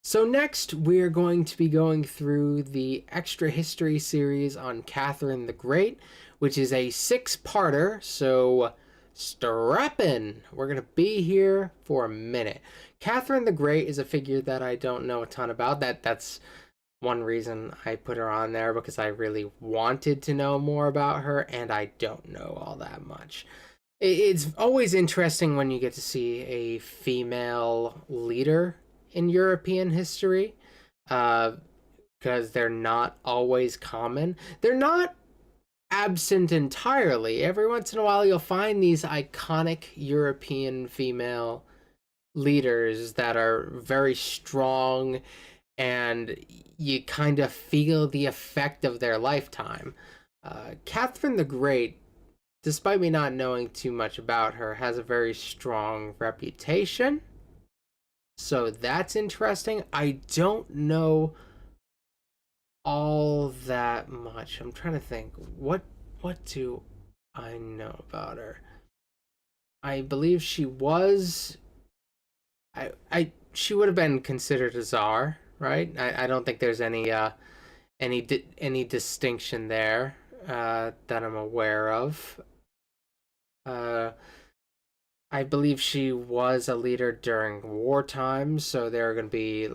So next, we're going to be going through the extra history series on Catherine the Great, which is a six-parter, so strap in. We're going to be here for a minute. Catherine the Great is a figure that I don't know a ton about. That's one reason I put her on there, because I really wanted to know more about her, and I don't know all that much. It's always interesting when you get to see a female leader in European history, uh, because they're not always common. They're not absent entirely. Every once in a while, you'll find these iconic European female leaders that are very strong, and you kind of feel the effect of their lifetime. Catherine the Great, despite me not knowing too much about her, has a very strong reputation. So that's interesting. I don't know all that much. I'm trying to think. What do I know about her? I believe she was she would have been considered a czar, right? I don't think there's any distinction there that I'm aware of. Uh I believe she was a leader during wartime, so there are going to be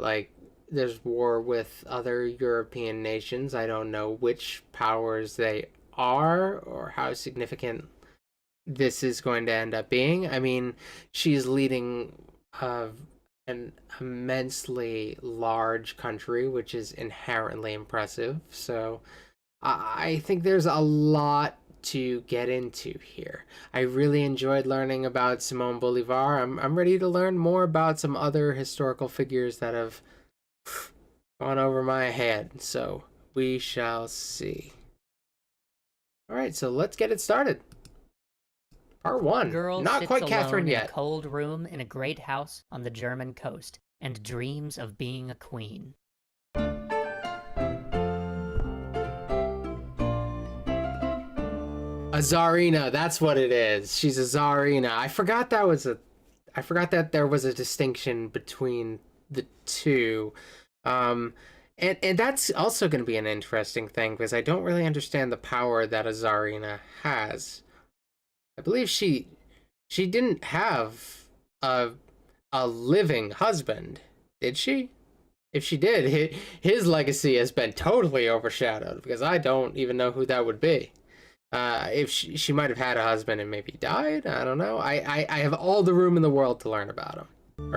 there's war with other European nations. I don't know which powers they are or how significant this is going to end up being. I mean, she's leading an immensely large country, which is inherently impressive. So I think there's a lot to get into here. I really enjoyed learning about Simone Bolivar. I'm ready to learn more about some other historical figures that have gone over my head. So we shall see. All right, so let's get it started. Part one. Girl Not sits quite alone Catherine in a yet. cold room in a great house on the German coast and dreams of being a queen. A Tsarina, that's what it is. She's a Tsarina. I forgot that there was a distinction between the two. Um and that's also going to be an interesting thing, because I don't really understand the power that a Tsarina has. I believe she didn't have a a living husband, did she? If she did, his legacy has been totally overshadowed, because I don't even know who that would be. If she might have had a husband and maybe died, I don't know. I have all the room in the world to learn about him.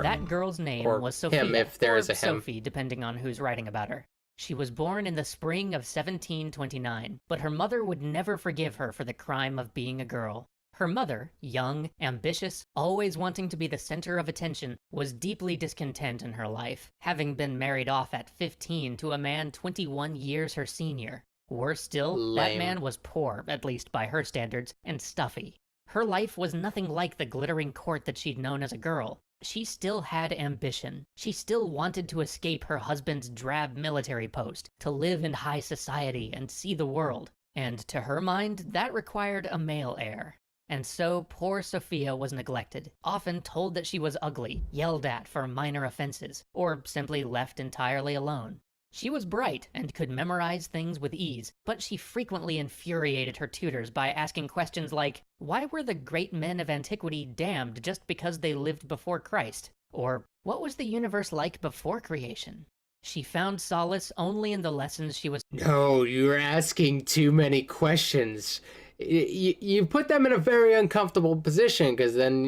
That girl's name Or was him, Sophia, if there or is a him. Sophie, depending on who's writing about her. She was born in the spring of 1729, but her mother would never forgive her for the crime of being a girl. Her mother, young, ambitious, always wanting to be the center of attention, was deeply discontent in her life, having been married off at 15 to a man 21 years her senior. Worse still, that Lame. man was poor, at least by her standards, and stuffy. Her life was nothing like the glittering court that she'd known as a girl. She still had ambition. She still wanted to escape her husband's drab military post, to live in high society and see the world. And to her mind, that required a male heir. And so poor Sophia was neglected, often told that she was ugly, yelled at for minor offenses, or simply left entirely alone. She was bright and could memorize things with ease, but she frequently infuriated her tutors by asking questions like, why were the great men of antiquity damned just because they lived before Christ? Or, what was the universe like before creation? She found solace only in the lessons she was... No, you're asking too many questions. You put them in a very uncomfortable position, because then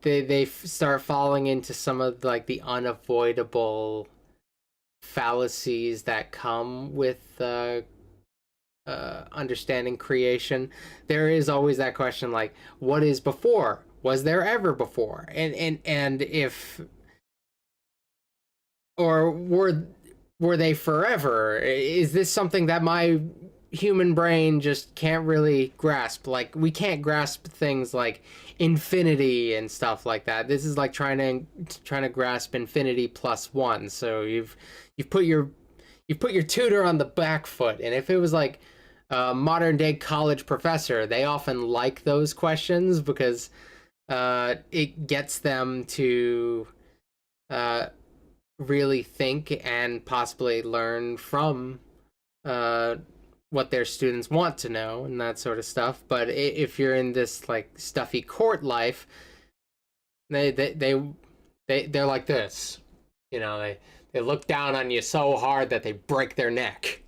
they start falling into some of the unavoidable fallacies that come with understanding creation. There is always that question, like, what is before? Was there ever before? And if, or were they forever? Is this something that my human brain just can't really grasp? Like, we can't grasp things like infinity and stuff like that. This is like trying to grasp infinity plus one. So you've put your tutor on the back foot. And if it was like a modern day college professor, they often like those questions, because it gets them to uh, really think and possibly learn from uh, what their students want to know and that sort of stuff. But if you're in this like stuffy court life, they're like this. They look down on you so hard that they break their neck.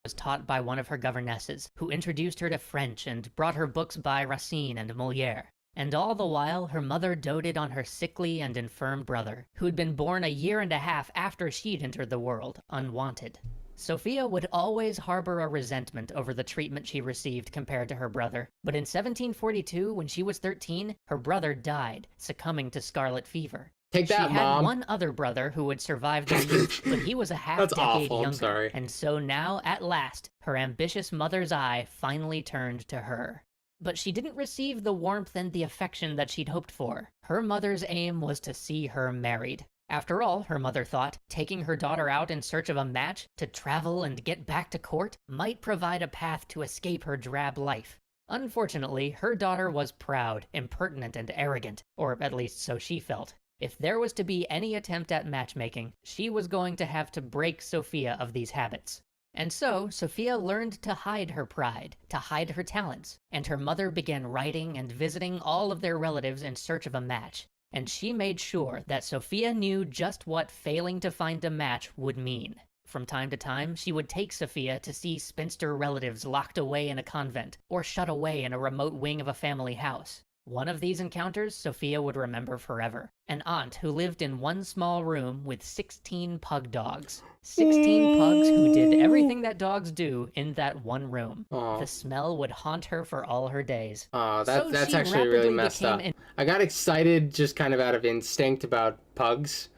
Was taught by one of her governesses, who introduced her to French and brought her books by Racine and Molière. And all the while, her mother doted on her sickly and infirm brother, who had been born a year and a half after she'd entered the world, unwanted. Sophia would always harbor a resentment over the treatment she received compared to her brother, but in 1742, when she was 13, her brother died, succumbing to scarlet fever. Take that, she had Mom. one other brother who had survived their youth, but he was a That's half-decade awful. I'm younger. sorry. And so now, at last, her ambitious mother's eye finally turned to her. But she didn't receive the warmth and the affection that she'd hoped for. Her mother's aim was to see her married. After all, her mother thought, taking her daughter out in search of a match to travel and get back to court might provide a path to escape her drab life. Unfortunately, her daughter was proud, impertinent, and arrogant, or at least so she felt. If there was to be any attempt at matchmaking, she was going to have to break Sophia of these habits. And so, Sophia learned to hide her pride, to hide her talents, and her mother began writing and visiting all of their relatives in search of a match. And she made sure that Sophia knew just what failing to find a match would mean. From time to time, she would take Sophia to see spinster relatives locked away in a convent, or shut away in a remote wing of a family house. One of these encounters Sophia would remember forever. An aunt who lived in one small room with 16 pug dogs. 16 pugs who did everything that dogs do in that one room. Aww. The smell would haunt her for all her days. Oh, So that's she actually really rapidly messed up. became I got excited just kind of out of instinct about pugs,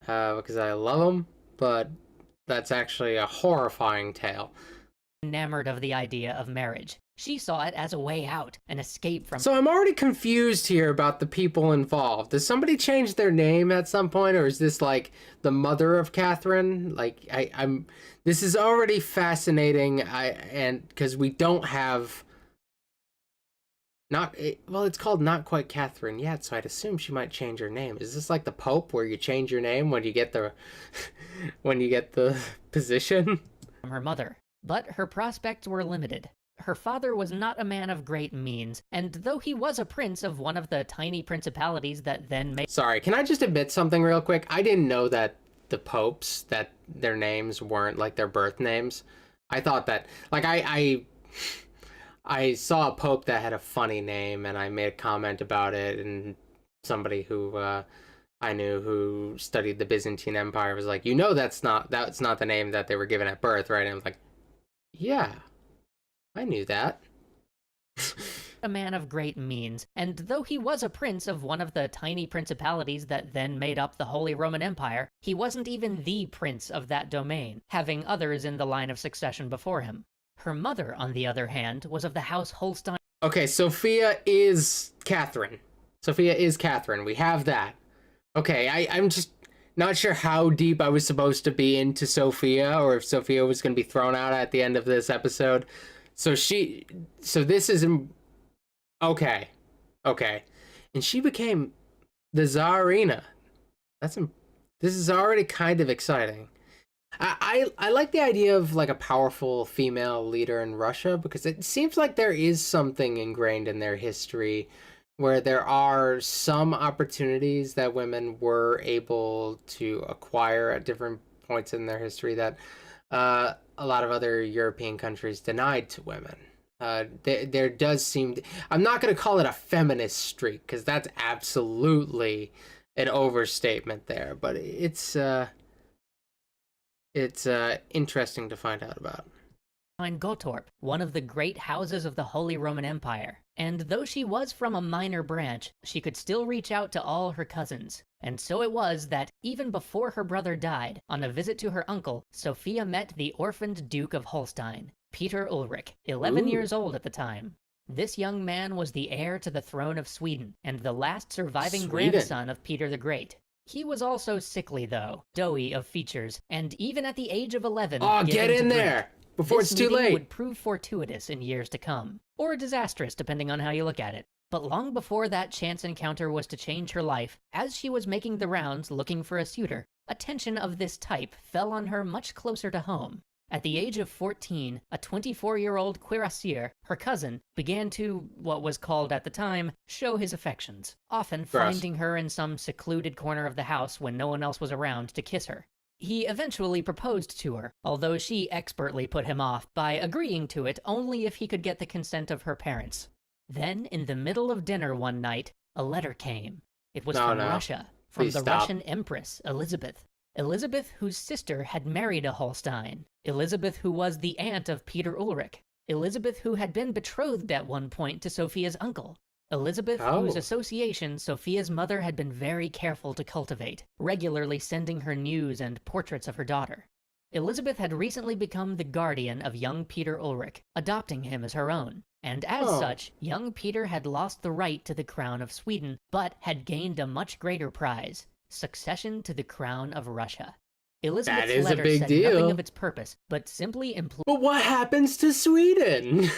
because I love them, but that's actually a horrifying tale. enamored of the idea of marriage. She saw it as a way out, an escape from... So I'm already confused here about the people involved. Does somebody change their name at some point, or is this like the mother of Catherine? Like I'm. This is already fascinating. And because we don't have. It's called Not Quite Catherine yet, so I'd assume she might change her name. Is this like the Pope, where you change your name when you get the, when you get the position? From her mother. But her prospects were limited. Her father was not a man of great means, and though he was a prince of one of the tiny principalities that then made... Sorry, can I just admit something real quick? I didn't know that the popes, that their names weren't like their birth names. I thought that, like, I saw a pope that had a funny name, and I made a comment about it, and somebody who I knew who studied the Byzantine Empire was like, that's not the name that they were given at birth, right? And I was like, yeah, I knew that. a man of great means, and though he was a prince of one of the tiny principalities that then made up the Holy Roman Empire, he wasn't even the prince of that domain, having others in the line of succession before him. Her mother, on the other hand, was of the House Holstein. Okay, Sophia is Catherine. We have that. Okay, I'm just not sure how deep I was supposed to be into Sophia, or if Sophia was going to be thrown out at the end of this episode. So this is... Okay. And she became the Tsarina. This is already kind of exciting. I like the idea of like a powerful female leader in Russia, because it seems like there is something ingrained in their history where there are some opportunities that women were able to acquire at different points in their history that a lot of other European countries denied to women. There does seem... I'm not going to call it a feminist streak, because that's absolutely an overstatement there, but it's interesting to find out about. Gottorp, one of the great houses of the Holy Roman Empire. And though she was from a minor branch, she could still reach out to all her cousins. And so it was that, even before her brother died, on a visit to her uncle, Sophia met the orphaned Duke of Holstein, Peter Ulrich, 11 years old at the time. This young man was the heir to the throne of Sweden, and the last surviving grandson of Peter the Great. He was also sickly, though, doughy of features, and even at the age of 11... Oh, get in there! Before it's too late! Would prove fortuitous in years to come, or disastrous depending on how you look at it. But long before that chance encounter was to change her life, as she was making the rounds looking for a suitor, attention of this type fell on her much closer to home. At the age of 14, a 24-year-old cuirassier, her cousin, began to, what was called at the time, show his affections, often finding her in some secluded corner of the house when no one else was around to kiss her. He eventually proposed to her, although she expertly put him off by agreeing to it only if he could get the consent of her parents. Then, in the middle of dinner one night, a letter came. It was from Russia, from the Russian Empress, Elizabeth. Elizabeth, whose sister had married a Holstein. Elizabeth, who was the aunt of Peter Ulrich. Elizabeth, who had been betrothed at one point to Sophia's uncle. Elizabeth, whose association Sophia's mother had been very careful to cultivate, regularly sending her news and portraits of her daughter. Elizabeth had recently become the guardian of young Peter Ulrich, adopting him as her own. And as such, young Peter had lost the right to the crown of Sweden, but had gained a much greater prize: succession to the crown of Russia. Elizabeth's letter said nothing of its purpose, but simply implored. But what happens to Sweden?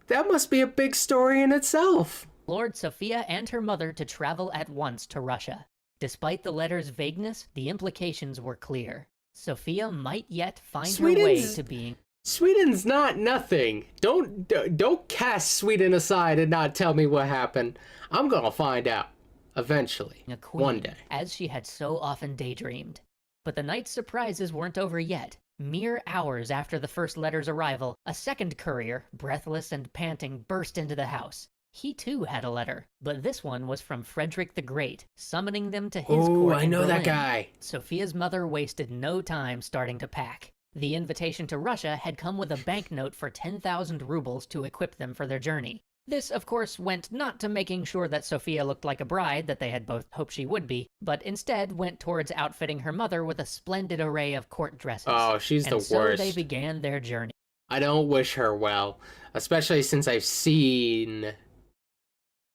That must be a big story in itself. Lord Sophia and her mother to travel at once to Russia. Despite the letter's vagueness, the implications were clear. Sophia might yet find her way to being... Sweden's not nothing. Don't cast Sweden aside and not tell me what happened. I'm gonna find out. Eventually. A queen, one day. As she had so often daydreamed. But the night's surprises weren't over yet. Mere hours after the first letter's arrival, a second courier, breathless and panting, burst into the house. He too had a letter, but this one was from Frederick the Great, summoning them to his court I know that guy. Sophia's mother wasted no time starting to pack. The invitation to Russia had come with a banknote for 10,000 rubles to equip them for their journey. This, of course, went not to making sure that Sophia looked like a bride that they had both hoped she would be, but instead went towards outfitting her mother with a splendid array of court dresses. Oh, she's the worst. And so they began their journey. I don't wish her well, especially since I've seen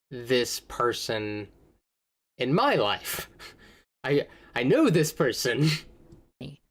this person in my life. I know this person.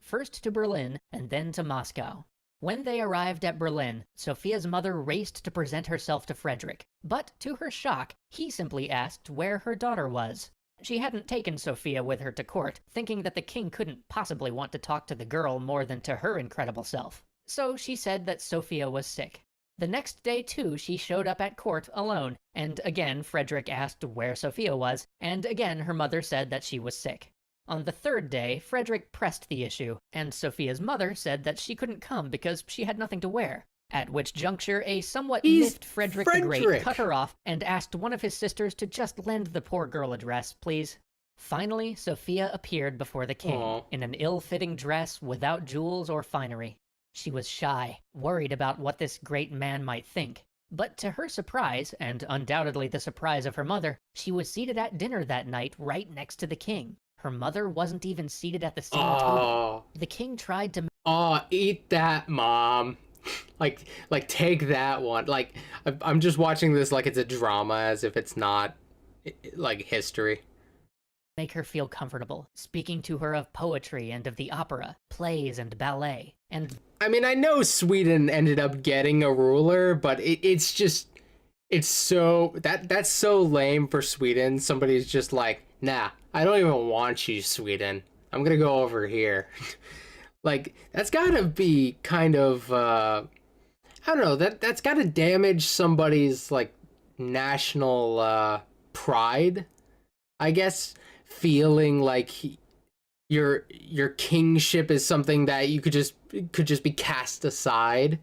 First to Berlin, and then to Moscow. When they arrived at Berlin, Sophia's mother raced to present herself to Frederick, but to her shock, he simply asked where her daughter was. She hadn't taken Sophia with her to court, thinking that the king couldn't possibly want to talk to the girl more than to her incredible self. So she said that Sophia was sick. The next day, too, she showed up at court alone, and again Frederick asked where Sophia was, and again her mother said that she was sick. On the third day, Frederick pressed the issue, and Sophia's mother said that she couldn't come because she had nothing to wear. At which juncture, a somewhat miffed Frederick the Great cut her off and asked one of his sisters to just lend the poor girl a dress, please. Finally, Sophia appeared before the king, in an ill-fitting dress without jewels or finery. She was shy, worried about what this great man might think. But to her surprise, and undoubtedly the surprise of her mother, she was seated at dinner that night right next to the king. Her mother wasn't even seated at the same table. The king tried to... Eat that, Mom. like, take that one. Like, I'm just watching this like it's a drama, as if it's not, like, history. Make her feel comfortable, speaking to her of poetry and of the opera, plays and ballet, and... I mean, I know Sweden ended up getting a ruler, but it's just... It's so... That's so lame for Sweden. Somebody's just like, nah, I don't even want you, Sweden. I'm gonna go over here. Like, that's gotta be kind of, I don't know, that's gotta damage somebody's, like, national, pride, I guess. Feeling like your kingship is something that you could just be cast aside.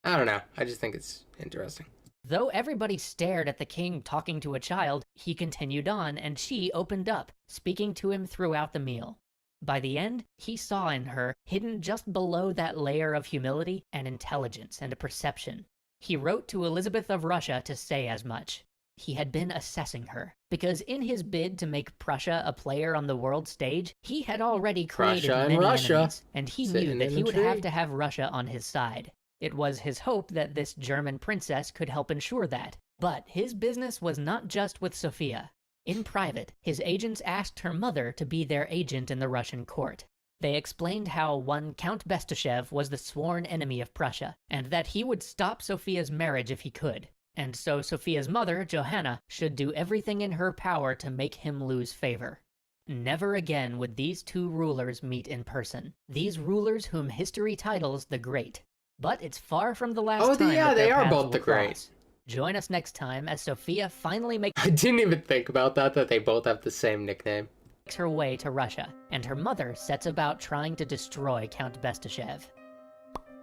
I don't know. I just think it's interesting. Though everybody stared at the king talking to a child, he continued on, and she opened up, speaking to him throughout the meal. By the end, he saw in her, hidden just below that layer of humility, an intelligence and a perception. He wrote to Elizabeth of Russia to say as much. He had been assessing her, because in his bid to make Prussia a player on the world stage, he had already created many enemies, and he knew that he would have to have Russia on his side. It was his hope that this German princess could help ensure that. But his business was not just with Sophia. In private, his agents asked her mother to be their agent in the Russian court. They explained how one Count Bestashev was the sworn enemy of Prussia, and that he would stop Sophia's marriage if he could. And so Sophia's mother, Johanna, should do everything in her power to make him lose favor. Never again would these two rulers meet in person. These rulers whom history titles the Great. But it's far from the last time that they their are paths both will the Great. cross. Join us next time as Sophia finally makes I didn't even think about that they both have the same nickname. her way to Russia, and her mother sets about trying to destroy Count Bestashev.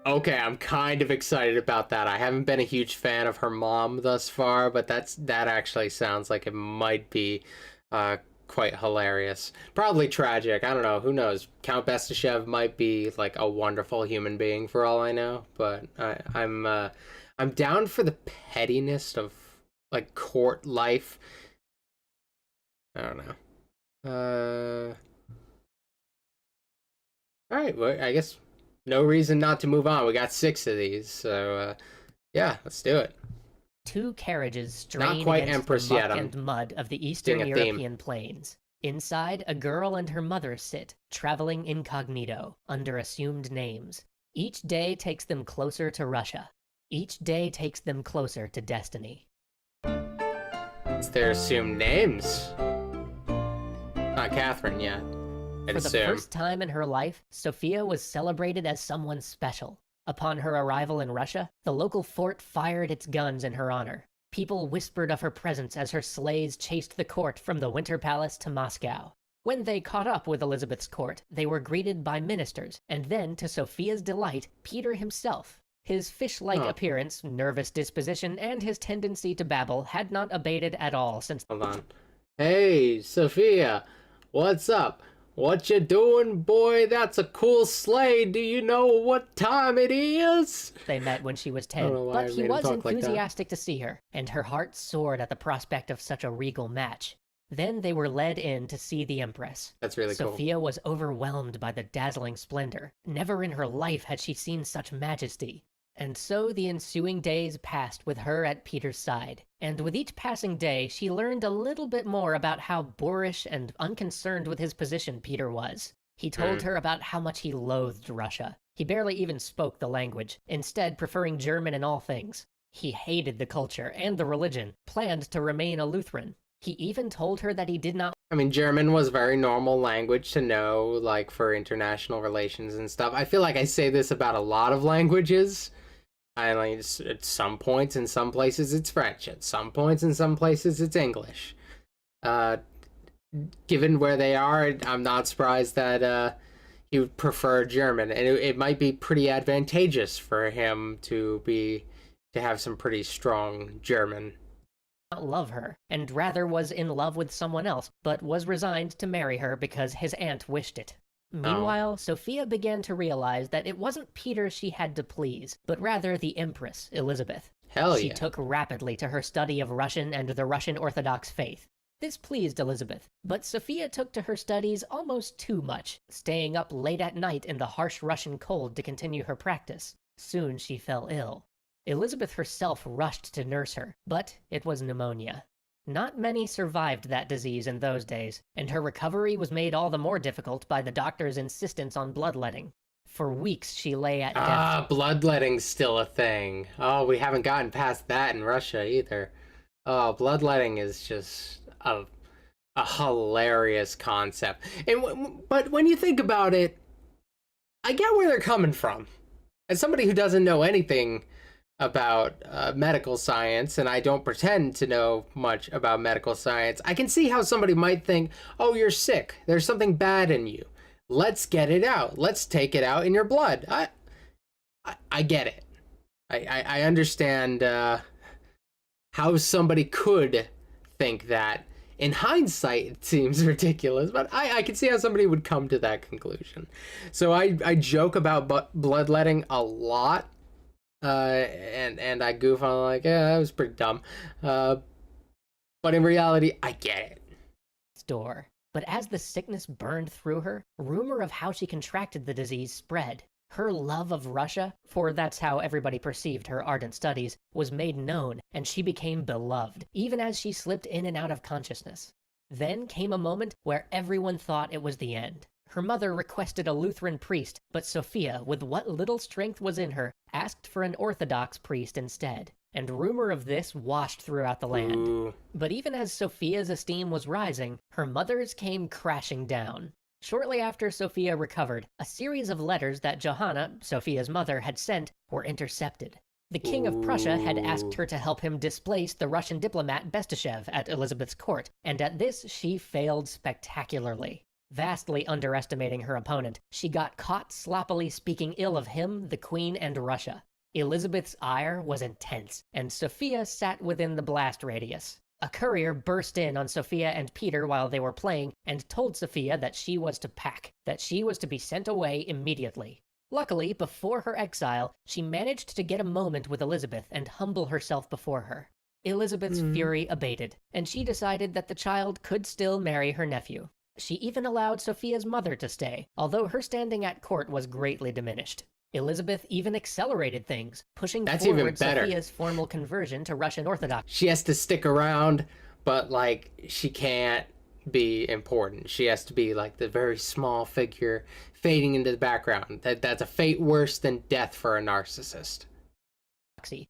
Okay, I'm kind of excited about that. I haven't been a huge fan of her mom thus far, but that actually sounds like it might be quite hilarious. Probably tragic. I don't know. Who knows? Count Bestashev might be like a wonderful human being for all I know, but I'm down for the pettiness of like court life. I don't know. All right. Well, I guess no reason not to move on. We got 6 of these, so yeah, let's do it. Two carriages strain Not quite against Empress the muck yet, and mud of the Eastern seeing a theme. European plains. Inside, a girl and her mother sit, traveling incognito, under assumed names. Each day takes them closer to Russia. Each day takes them closer to destiny. It's their assumed names. Not Catherine yet. For the first time in her life, Sophia was celebrated as someone special. Upon her arrival in Russia, the local fort fired its guns in her honor. People whispered of her presence as her sleighs chased the court from the Winter Palace to Moscow. When they caught up with Elizabeth's court, they were greeted by ministers, and then, to Sophia's delight, Peter himself. His fish-like appearance, nervous disposition, and his tendency to babble had not abated at all since— Hold on. Hey, Sophia, what's up? What you doing, boy? That's a cool sleigh. Do you know what time it is? they met when she was 10, but he was enthusiastic to see her, and her heart soared at the prospect of such a regal match. Then they were led in to see the Empress. That's really cool. Sophia was overwhelmed by the dazzling splendor. Never in her life had she seen such majesty. And so the ensuing days passed with her at Peter's side, and with each passing day she learned a little bit more about how boorish and unconcerned with his position Peter was. He told her about how much he loathed Russia. He barely even spoke the language, instead preferring German in all things. He hated the culture and the religion, planned to remain a Lutheran. He even told her that he did not— I mean, German was a very normal language to know, like, for international relations and stuff. I feel like I say this about a lot of languages. I mean, at some points in some places it's French. At some points in some places it's English. Given where they are, I'm not surprised that he would prefer German. And it might be pretty advantageous for him to have some pretty strong German. not love her, and rather was in love with someone else, but was resigned to marry her because his aunt wished it. Meanwhile, Sophia began to realize that it wasn't Peter she had to please, but rather the Empress, Elizabeth. She took rapidly to her study of Russian and the Russian Orthodox faith. This pleased Elizabeth, but Sophia took to her studies almost too much, staying up late at night in the harsh Russian cold to continue her practice. Soon she fell ill. Elizabeth herself rushed to nurse her, but it was pneumonia. Not many survived that disease in those days, and her recovery was made all the more difficult by the doctor's insistence on bloodletting. For weeks she lay at death. Bloodletting's still a thing. Oh, we haven't gotten past that in Russia either. Oh, bloodletting is just a hilarious concept. But when you think about it, I get where they're coming from. As somebody who doesn't know anything about medical science, and I don't pretend to know much about medical science, I can see how somebody might think, oh, you're sick. There's something bad in you. Let's get it out. Let's take it out in your blood. I get it. I understand how somebody could think that. In hindsight, it seems ridiculous, but I can see how somebody would come to that conclusion. So I joke about bloodletting a lot. And I goof on like, yeah, that was pretty dumb. But in reality, I get it. Door. But as the sickness burned through her, rumor of how she contracted the disease spread. Her love of Russia, for that's how everybody perceived her ardent studies, was made known, and she became beloved, even as she slipped in and out of consciousness. Then came a moment where everyone thought it was the end. Her mother requested a Lutheran priest, but Sophia, with what little strength was in her, asked for an Orthodox priest instead. and rumor of this washed throughout the land. Ooh. But even as Sophia's esteem was rising, her mother's came crashing down. Shortly after Sophia recovered, a series of letters that Johanna, Sophia's mother, had sent were intercepted. The King of Prussia had asked her to help him displace the Russian diplomat Bestashev at Elizabeth's court, and at this she failed spectacularly. Vastly underestimating her opponent, she got caught sloppily speaking ill of him, the Queen, and Russia. Elizabeth's ire was intense, and Sophia sat within the blast radius. A courier burst in on Sophia and Peter while they were playing and told Sophia that she was to pack, that she was to be sent away immediately. Luckily, before her exile, she managed to get a moment with Elizabeth and humble herself before her. Elizabeth's fury abated, and she decided that the child could still marry her nephew. She even allowed Sophia's mother to stay, although her standing at court was greatly diminished. Elizabeth even accelerated things, pushing forward Sophia's formal conversion to Russian Orthodoxy. She has to stick around, but, like, she can't be important. She has to be, like, the very small figure fading into the background. That's a fate worse than death for a narcissist.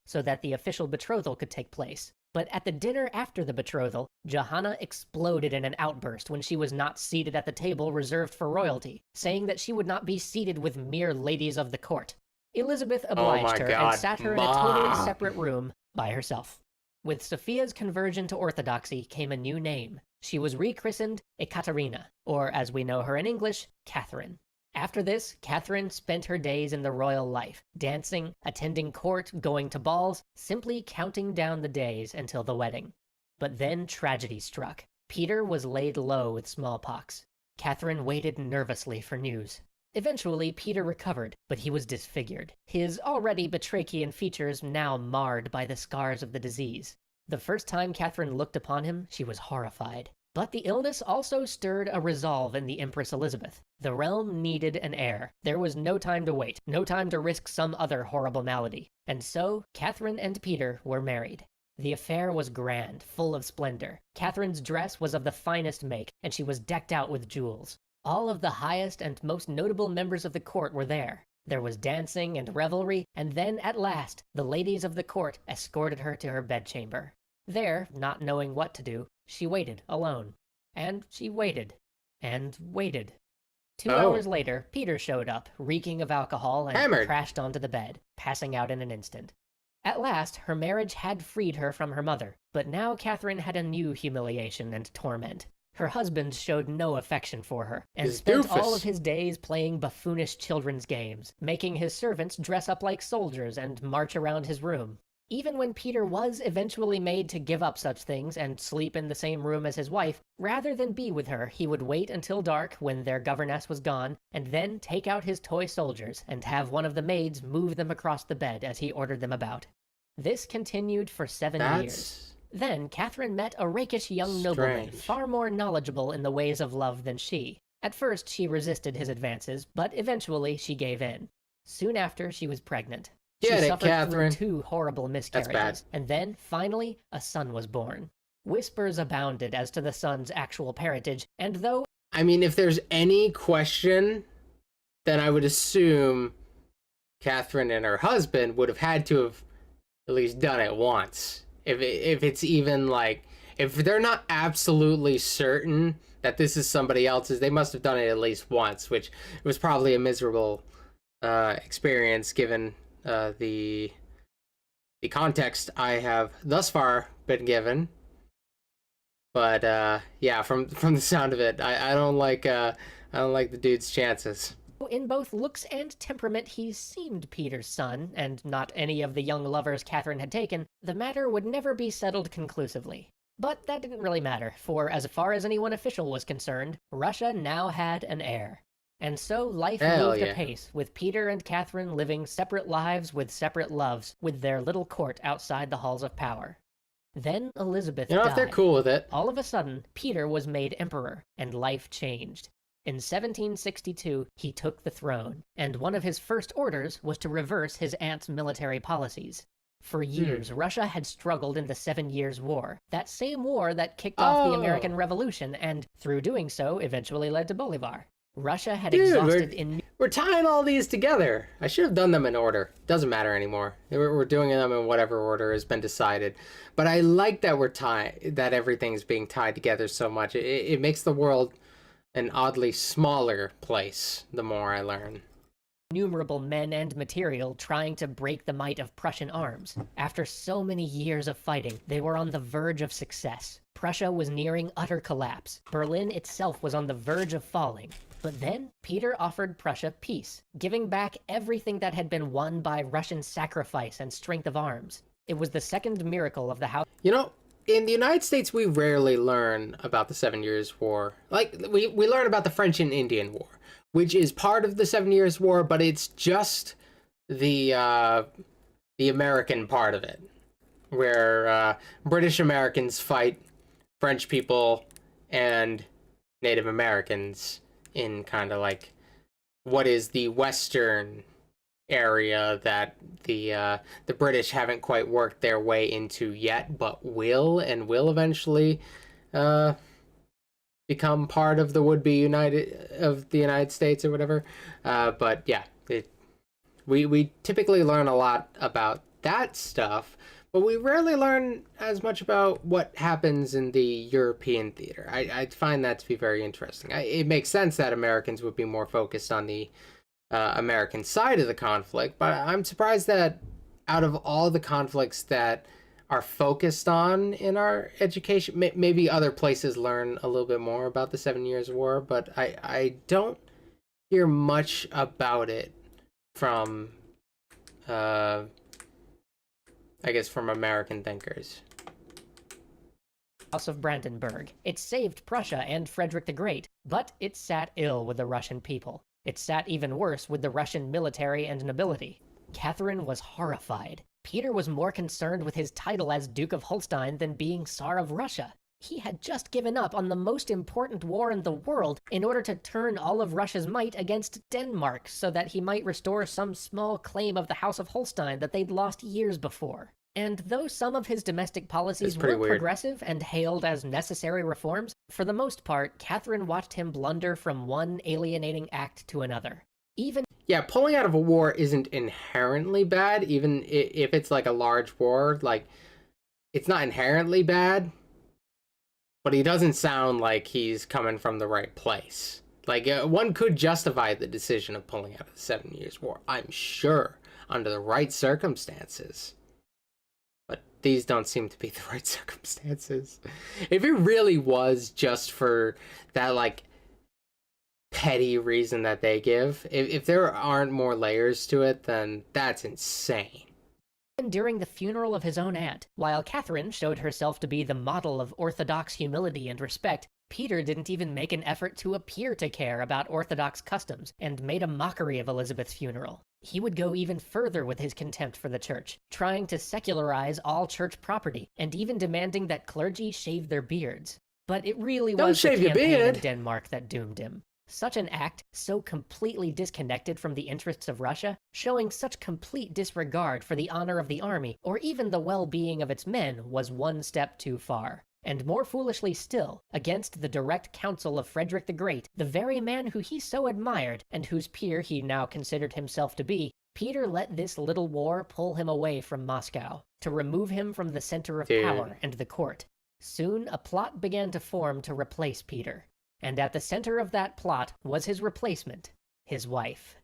So that the official betrothal could take place. But at the dinner after the betrothal, Johanna exploded in an outburst when she was not seated at the table reserved for royalty, saying that she would not be seated with mere ladies of the court. Elizabeth obliged her and sat her in a totally separate room by herself. With Sophia's conversion to Orthodoxy came a new name. She was rechristened Ekaterina, or as we know her in English, Catherine. After this, Catherine spent her days in the royal life, dancing, attending court, going to balls, simply counting down the days until the wedding. But then tragedy struck. Peter was laid low with smallpox. Catherine waited nervously for news. Eventually, Peter recovered, but he was disfigured, his already batrachian features now marred by the scars of the disease. The first time Catherine looked upon him, she was horrified. But the illness also stirred a resolve in the Empress Elizabeth. The realm needed an heir. There was no time to wait, no time to risk some other horrible malady. And so, Catherine and Peter were married. The affair was grand, full of splendor. Catherine's dress was of the finest make, and she was decked out with jewels. All of the highest and most notable members of the court were there. There was dancing and revelry, and then, at last, the ladies of the court escorted her to her bedchamber. There, not knowing what to do, she waited alone. And she waited. And waited. 2 hours later, Peter showed up, reeking of alcohol, and crashed onto the bed, passing out in an instant. At last, her marriage had freed her from her mother, but now Catherine had a new humiliation and torment. Her husband showed no affection for her, and spent all of his days playing buffoonish children's games, making his servants dress up like soldiers and march around his room. Even when Peter was eventually made to give up such things and sleep in the same room as his wife, rather than be with her, he would wait until dark when their governess was gone, and then take out his toy soldiers and have one of the maids move them across the bed as he ordered them about. This continued for 7 years. Then Catherine met a rakish young nobleman, far more knowledgeable in the ways of love than she. At first she resisted his advances, but eventually she gave in. Soon after, she was pregnant. She suffered through 2 horrible miscarriages, and then, finally, a son was born. Whispers abounded as to the son's actual parentage, and though... I mean, if there's any question, then I would assume Catherine and her husband would have had to have at least done it once. If it's even like... If they're not absolutely certain that this is somebody else's, they must have done it at least once, which was probably a miserable experience given... the context I have thus far been given, but yeah, from the sound of it, I don't like the dude's chances. In both looks and temperament, he seemed Peter's son, and not any of the young lovers Catherine had taken. The matter would never be settled conclusively. But that didn't really matter, for as far as anyone official was concerned, Russia now had an heir. And so life moved apace, with Peter and Catherine living separate lives with separate loves, with their little court outside the halls of power. Then Elizabeth died. If they're cool with it. All of a sudden, Peter was made emperor, and life changed. In 1762, he took the throne, and one of his first orders was to reverse his aunt's military policies. For years, Russia had struggled in the 7 Years' War, that same war that kicked off the American Revolution and, through doing so, eventually led to Bolivar. Russia had Dude, exhausted in we're tying all these together. I should have done them in order. Doesn't matter anymore. We're doing them in whatever order has been decided. But I like that that everything's being tied together so much. It makes the world an oddly smaller place the more I learn. innumerable men and material trying to break the might of Prussian arms. After so many years of fighting, they were on the verge of success. Prussia was nearing utter collapse. Berlin itself was on the verge of falling. But then, Peter offered Prussia peace, giving back everything that had been won by Russian sacrifice and strength of arms. It was the second miracle of the House. You know, in the United States, we rarely learn about the 7 Years' War. Like, we learn about the French and Indian War, which is part of the 7 Years' War, but it's just the American part of it, where British Americans fight French people and Native Americans in kind of like what is the Western area that the British haven't quite worked their way into yet, but will eventually become part of the would-be United States or whatever. But yeah, we typically learn a lot about that stuff, but we rarely learn as much about what happens in the European theater. I find that to be very interesting. It makes sense that Americans would be more focused on the American side of the conflict, but I'm surprised that out of all the conflicts that are focused on in our education, maybe other places learn a little bit more about the 7 Years' War, but I don't hear much about it from I guess from American thinkers. House of Brandenburg. It saved Prussia and Frederick the Great, but it sat ill with the Russian people. It sat even worse with the Russian military and nobility. Catherine was horrified. Peter was more concerned with his title as Duke of Holstein than being Tsar of Russia. He had just given up on the most important war in the world in order to turn all of Russia's might against Denmark so that he might restore some small claim of the House of Holstein that they'd lost years before. And though some of his domestic policies were progressive and hailed as necessary reforms, for the most part, Catherine watched him blunder from one alienating act to another. Yeah, pulling out of a war isn't inherently bad, even if it's like a large war. Like, it's not inherently bad, but he doesn't sound like he's coming from the right place. Like, one could justify the decision of pulling out of the 7 Years' War, I'm sure, under the right circumstances. But these don't seem to be the right circumstances. If it really was just for that, like, petty reason that they give, if there aren't more layers to it, then that's insane. During the funeral of his own aunt, while Catherine showed herself to be the model of orthodox humility and respect, Peter didn't even make an effort to appear to care about orthodox customs and made a mockery of Elizabeth's funeral. He would go even further with his contempt for the church, trying to secularize all church property and even demanding that clergy shave their beards. But it really was the campaign in Denmark that doomed him. Such an act, so completely disconnected from the interests of Russia, showing such complete disregard for the honor of the army or even the well-being of its men, was one step too far. And more foolishly still, against the direct counsel of Frederick the Great, the very man who he so admired and whose peer he now considered himself to be, Peter let this little war pull him away from Moscow, to remove him from the center of power and the court. Soon a plot began to form to replace Peter. And at the center of that plot was his replacement, his wife.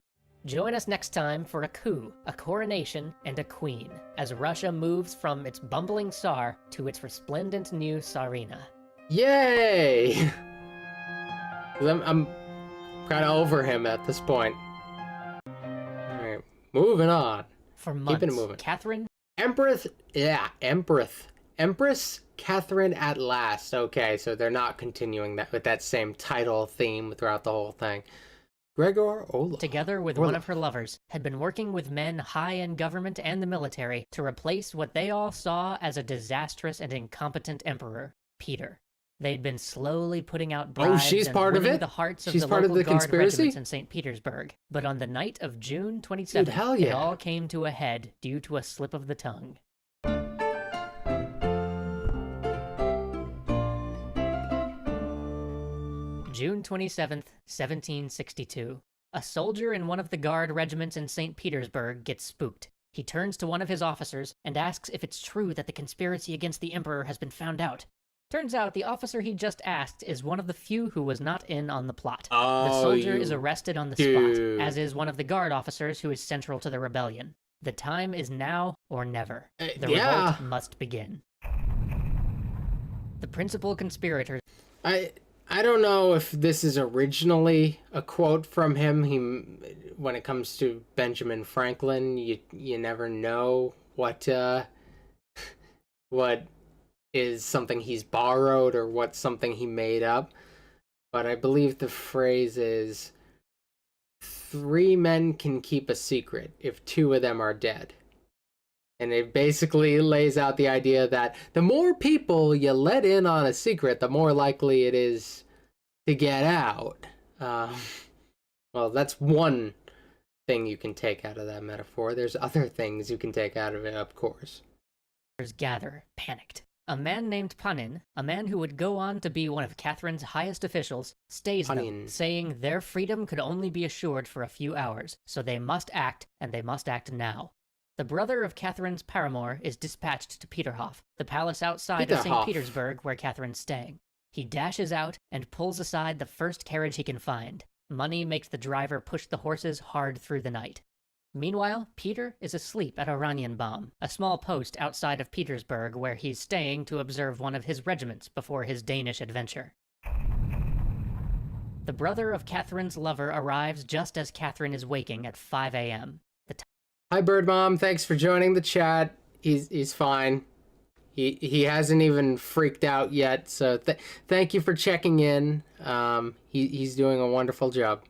Join us next time for a coup, a coronation, and a queen, as Russia moves from its bumbling Tsar to its resplendent new Tsarina. Yay! I'm kind of over him at this point. Alright, moving on. For months, keeping it moving. Catherine? Empress Catherine at last. Okay, so they're not continuing that with that same title theme throughout the whole thing. Gregor Orlov, together with one of her lovers, had been working with men high in government and the military to replace what they all saw as a disastrous and incompetent emperor, Peter. They'd been slowly putting out bribes and winning the hearts of the local guard regiments in St. Petersburg. But on the night of June 27th, it all came to a head due to a slip of the tongue. June 27th, 1762. A soldier in one of the Guard regiments in St. Petersburg gets spooked. He turns to one of his officers and asks if it's true that the conspiracy against the emperor has been found out. Turns out the officer he just asked is one of the few who was not in on the plot. The soldier is arrested on the spot, as is one of the Guard officers who is central to the rebellion. The time is now or never. The revolt must begin. The principal conspirators... I don't know if this is originally a quote from him. When it comes to Benjamin Franklin, you never know what is something he's borrowed or what's something he made up. But I believe the phrase is, 3 men can keep a secret if 2 of them are dead. And it basically lays out the idea that the more people you let in on a secret, the more likely it is to get out. Well, that's one thing you can take out of that metaphor. There's other things you can take out of it, of course. Gather, panicked. A man named Panin, a man who would go on to be one of Catherine's highest officials, stays them, saying their freedom could only be assured for a few hours, so they must act, and they must act now. The brother of Catherine's paramour is dispatched to Peterhof, the palace outside of St. Petersburg where Catherine's staying. He dashes out and pulls aside the first carriage he can find. Money makes the driver push the horses hard through the night. Meanwhile, Peter is asleep at Oranienbaum, a small post outside of Petersburg where he's staying to observe one of his regiments before his Danish adventure. The brother of Catherine's lover arrives just as Catherine is waking at 5 a.m. Hi, Bird Mom. Thanks for joining the chat. He's fine. He hasn't even freaked out yet, so thank you for checking in. He's doing a wonderful job.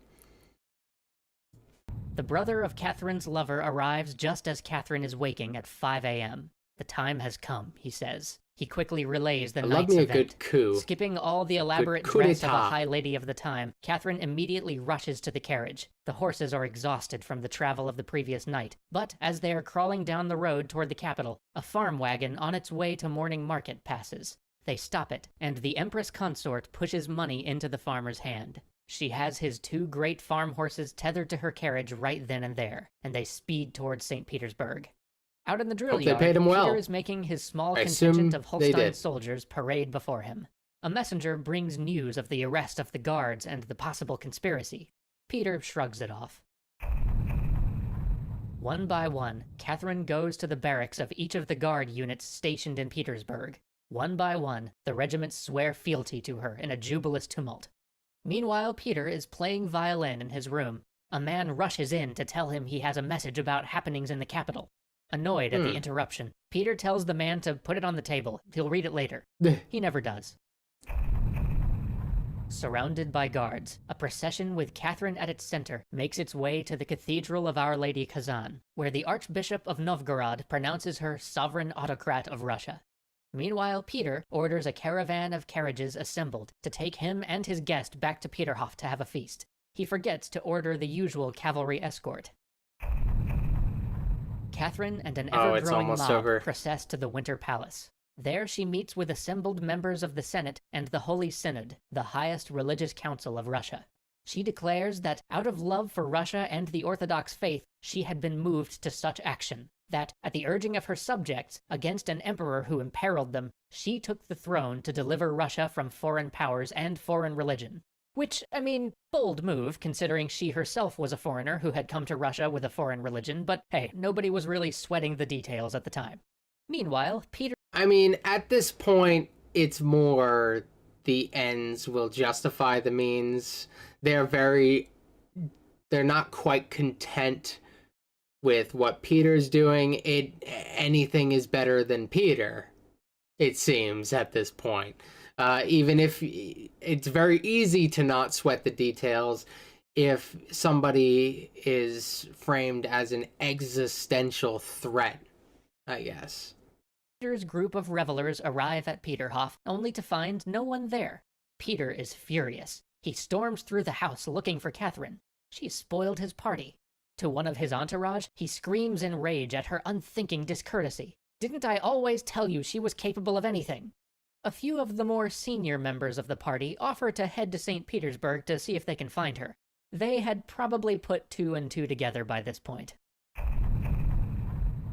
The brother of Catherine's lover arrives just as Catherine is waking at 5 a.m. The time has come, he says. He quickly relays the night's event. Good coup. Skipping all the elaborate dress of a high lady of the time, Catherine immediately rushes to the carriage. The horses are exhausted from the travel of the previous night, but as they are crawling down the road toward the capital, a farm wagon on its way to morning market passes. They stop it, and the Empress Consort pushes money into the farmer's hand. She has his 2 great farm horses tethered to her carriage right then and there, and they speed towards St. Petersburg. Out in the drill yard, Peter is making his small contingent of Holstein soldiers parade before him. A messenger brings news of the arrest of the guards and the possible conspiracy. Peter shrugs it off. One by one, Catherine goes to the barracks of each of the guard units stationed in Petersburg. One by one, the regiments swear fealty to her in a jubilous tumult. Meanwhile, Peter is playing violin in his room. A man rushes in to tell him he has a message about happenings in the capital. Annoyed at the interruption, Peter tells the man to put it on the table. He'll read it later. He never does. Surrounded by guards, a procession with Catherine at its center makes its way to the Cathedral of Our Lady Kazan, where the Archbishop of Novgorod pronounces her sovereign autocrat of Russia. Meanwhile, Peter orders a caravan of carriages assembled to take him and his guest back to Peterhof to have a feast. He forgets to order the usual cavalry escort. Catherine and an ever-growing mob process to the Winter Palace. There she meets with assembled members of the Senate and the Holy Synod, the highest religious council of Russia. She declares that out of love for Russia and the Orthodox faith, she had been moved to such action, that, at the urging of her subjects, against an emperor who imperiled them, she took the throne to deliver Russia from foreign powers and foreign religion. Which, I mean, bold move, considering she herself was a foreigner who had come to Russia with a foreign religion, but hey, nobody was really sweating the details at the time. Meanwhile, Peter... I mean, at this point, it's more the ends will justify the means. They're not quite content with what Peter's doing. Anything is better than Peter, it seems, at this point. Even if it's very easy to not sweat the details if somebody is framed as an existential threat, I guess. Peter's group of revelers arrive at Peterhof only to find no one there. Peter is furious. He storms through the house looking for Catherine. She spoiled his party. To one of his entourage, he screams in rage at her unthinking discourtesy. Didn't I always tell you she was capable of anything? A few of the more senior members of the party offer to head to St. Petersburg to see if they can find her. They had probably put two and two together by this point.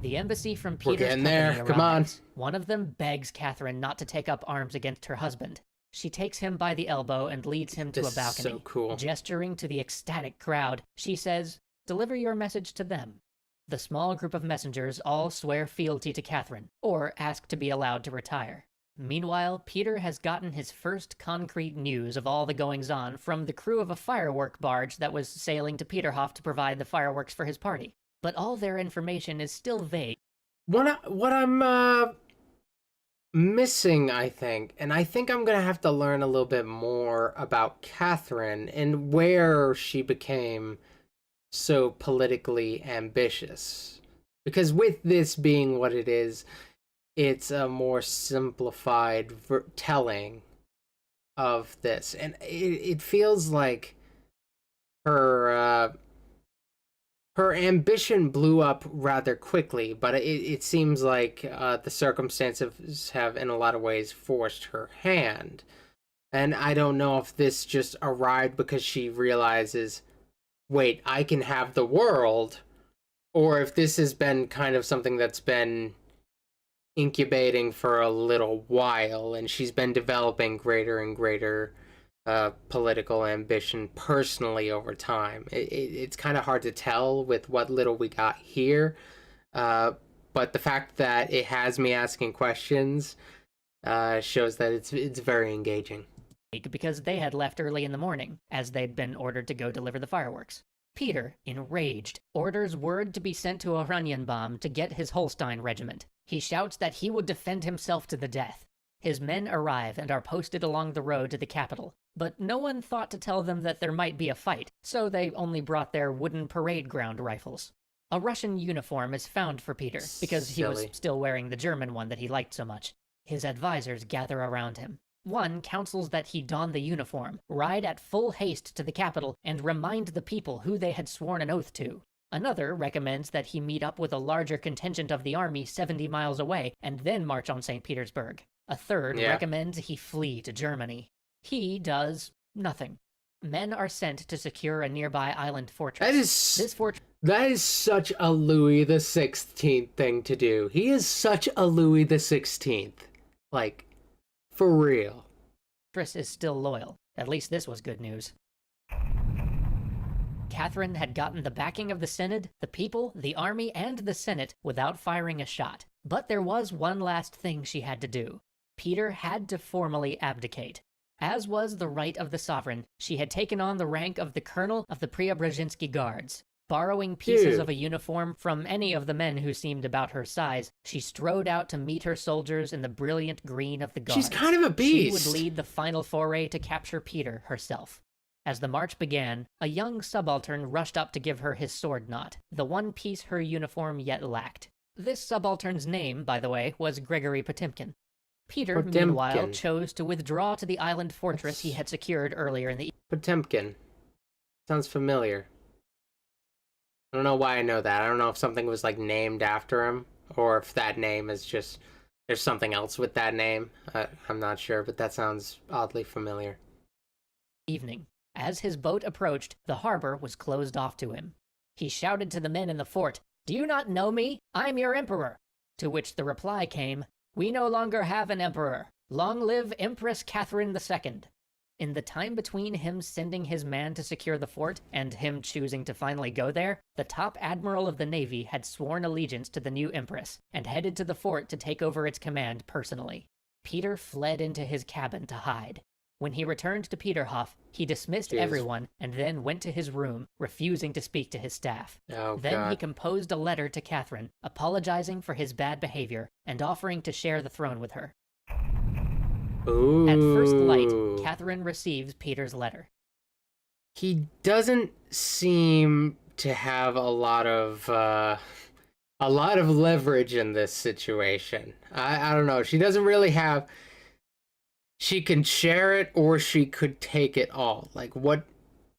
The embassy from We're Peter's getting company there. Come on. arrives. One of them begs Catherine not to take up arms against her husband. She takes him by the elbow and leads him to This a balcony. is so cool. Gesturing to the ecstatic crowd, she says, "Deliver your message to them." The small group of messengers all swear fealty to Catherine, or ask to be allowed to retire. Meanwhile, Peter has gotten his first concrete news of all the goings-on from the crew of a firework barge that was sailing to Peterhof to provide the fireworks for his party. But all their information is still vague. What I'm missing, I think, and I think I'm gonna have to learn a little bit more about Catherine and where she became so politically ambitious. Because with this being what it is, it's a more simplified telling of this, and it feels like her her ambition blew up rather quickly, but it seems like the circumstances have in a lot of ways forced her hand. And I don't know if this just arrived because she realizes, wait, I can have the world, or if this has been kind of something that's been incubating for a little while, and she's been developing greater and greater political ambition personally over time. It's kind of hard to tell with what little we got here, but the fact that it has me asking questions shows that it's very engaging. Because they had left early in the morning, as they'd been ordered to go deliver the fireworks. Peter, enraged, orders word to be sent to Oranienbaum to get his Holstein regiment. He shouts that he would defend himself to the death. His men arrive and are posted along the road to the capital, but no one thought to tell them that there might be a fight, so they only brought their wooden parade ground rifles. A Russian uniform is found for Peter, because he was still wearing the German one that he liked so much. His advisors gather around him. One counsels that he don the uniform, ride at full haste to the capital, and remind the people who they had sworn an oath to. Another recommends that he meet up with a larger contingent of the army 70 miles away, and then march on St. Petersburg. A third recommends he flee to Germany. He does nothing. Men are sent to secure a nearby island fortress. That is such a Louis the 16th thing to do. He is such a Louis the 16th. Like, for real. Fortress is still loyal. At least this was good news. Catherine had gotten the backing of the Synod, the people, the army, and the Senate without firing a shot. But there was one last thing she had to do. Peter had to formally abdicate. As was the right of the sovereign, she had taken on the rank of the colonel of the Preobrazhensky Guards. Borrowing pieces of a uniform from any of the men who seemed about her size, she strode out to meet her soldiers in the brilliant green of the Guards. She's kind of a beast. She would lead the final foray to capture Peter herself. As the march began, a young subaltern rushed up to give her his sword knot, the one piece her uniform yet lacked. This subaltern's name, by the way, was Gregory Potemkin. Peter, meanwhile, chose to withdraw to the island fortress he had secured earlier in the Potemkin. Sounds familiar. I don't know why I know that. I don't know if something was, like, named after him, or if that name is just... There's something else with that name. I'm not sure, but that sounds oddly familiar. Evening. As his boat approached, the harbor was closed off to him. He shouted to the men in the fort, "Do you not know me? I'm your emperor." To which the reply came, "We no longer have an emperor. Long live Empress Catherine II." In the time between him sending his man to secure the fort and him choosing to finally go there, the top admiral of the Navy had sworn allegiance to the new empress and headed to the fort to take over its command personally. Peter fled into his cabin to hide. When he returned to Peterhof, he dismissed everyone and then went to his room, refusing to speak to his staff. Then he composed a letter to Catherine, apologizing for his bad behavior and offering to share the throne with her. Ooh. At first light, Catherine receives Peter's letter. He doesn't seem to have a lot of leverage in this situation. I don't know. She doesn't really have... She can share it, or she could take it all. Like, what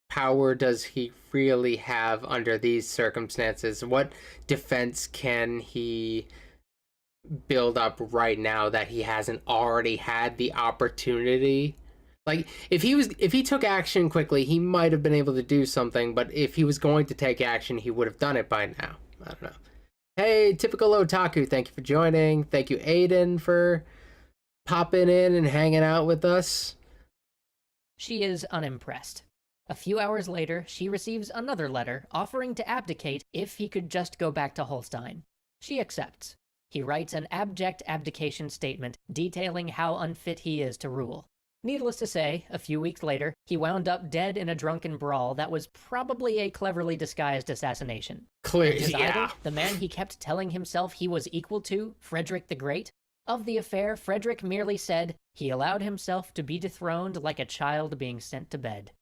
power does he really have under these circumstances? What defense can he build up right now that he hasn't already had the opportunity. Like, if he took action quickly, he might have been able to do something, but if he was going to take action, he would have done it by now. I don't know. Hey, Typical Otaku, thank you for joining. Thank you, Aiden, for popping in and hanging out with us. She is unimpressed. A few hours later, she receives another letter offering to abdicate if he could just go back to Holstein. She accepts. He writes an abject abdication statement detailing how unfit he is to rule. Needless to say, a few weeks later, he wound up dead in a drunken brawl that was probably a cleverly disguised assassination. Clearly, His yeah. idol, the man he kept telling himself he was equal to, Frederick the Great. Of the affair, Frederick merely said he allowed himself to be dethroned like a child being sent to bed.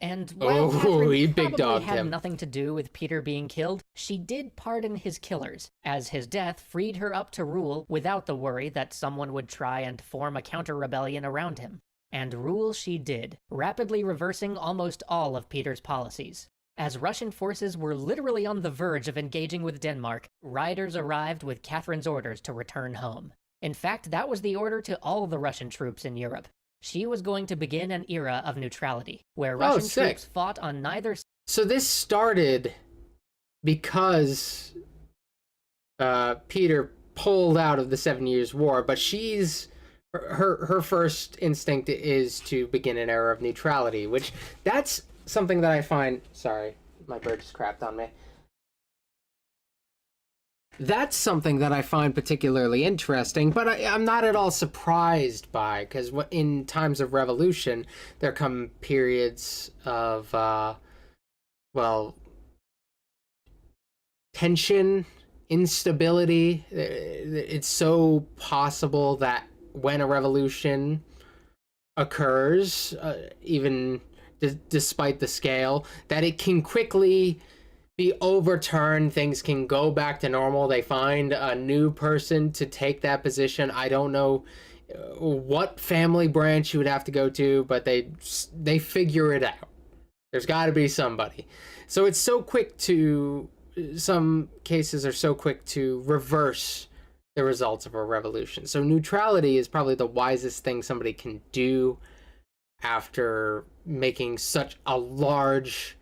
And while Catherine he big probably dogged had him. nothing to do with Peter being killed, she did pardon his killers, as his death freed her up to rule without the worry that someone would try and form a counter-rebellion around him. And rule she did, rapidly reversing almost all of Peter's policies. As Russian forces were literally on the verge of engaging with Denmark, riders arrived with Catherine's orders to return home. In fact, that was the order to all the Russian troops in Europe. She was going to begin an era of neutrality, where Russian troops fought on neither side. So this started because Peter pulled out of the 7 Years' War, but her first instinct is to begin an era of neutrality, which that's something that I find... Sorry, my bird just crapped on me. That's something that I find particularly interesting, but I'm not at all surprised by, because in times of revolution, there come periods of, tension, instability. It's so possible that when a revolution occurs, even despite the scale, that it can quickly be overturned. Things can go back to normal. They find a new person to take that position. I don't know what family branch you would have to go to, but they figure it out. There's got to be somebody. So it's so quick to... Some cases are so quick to reverse the results of a revolution. So neutrality is probably the wisest thing somebody can do after making such a large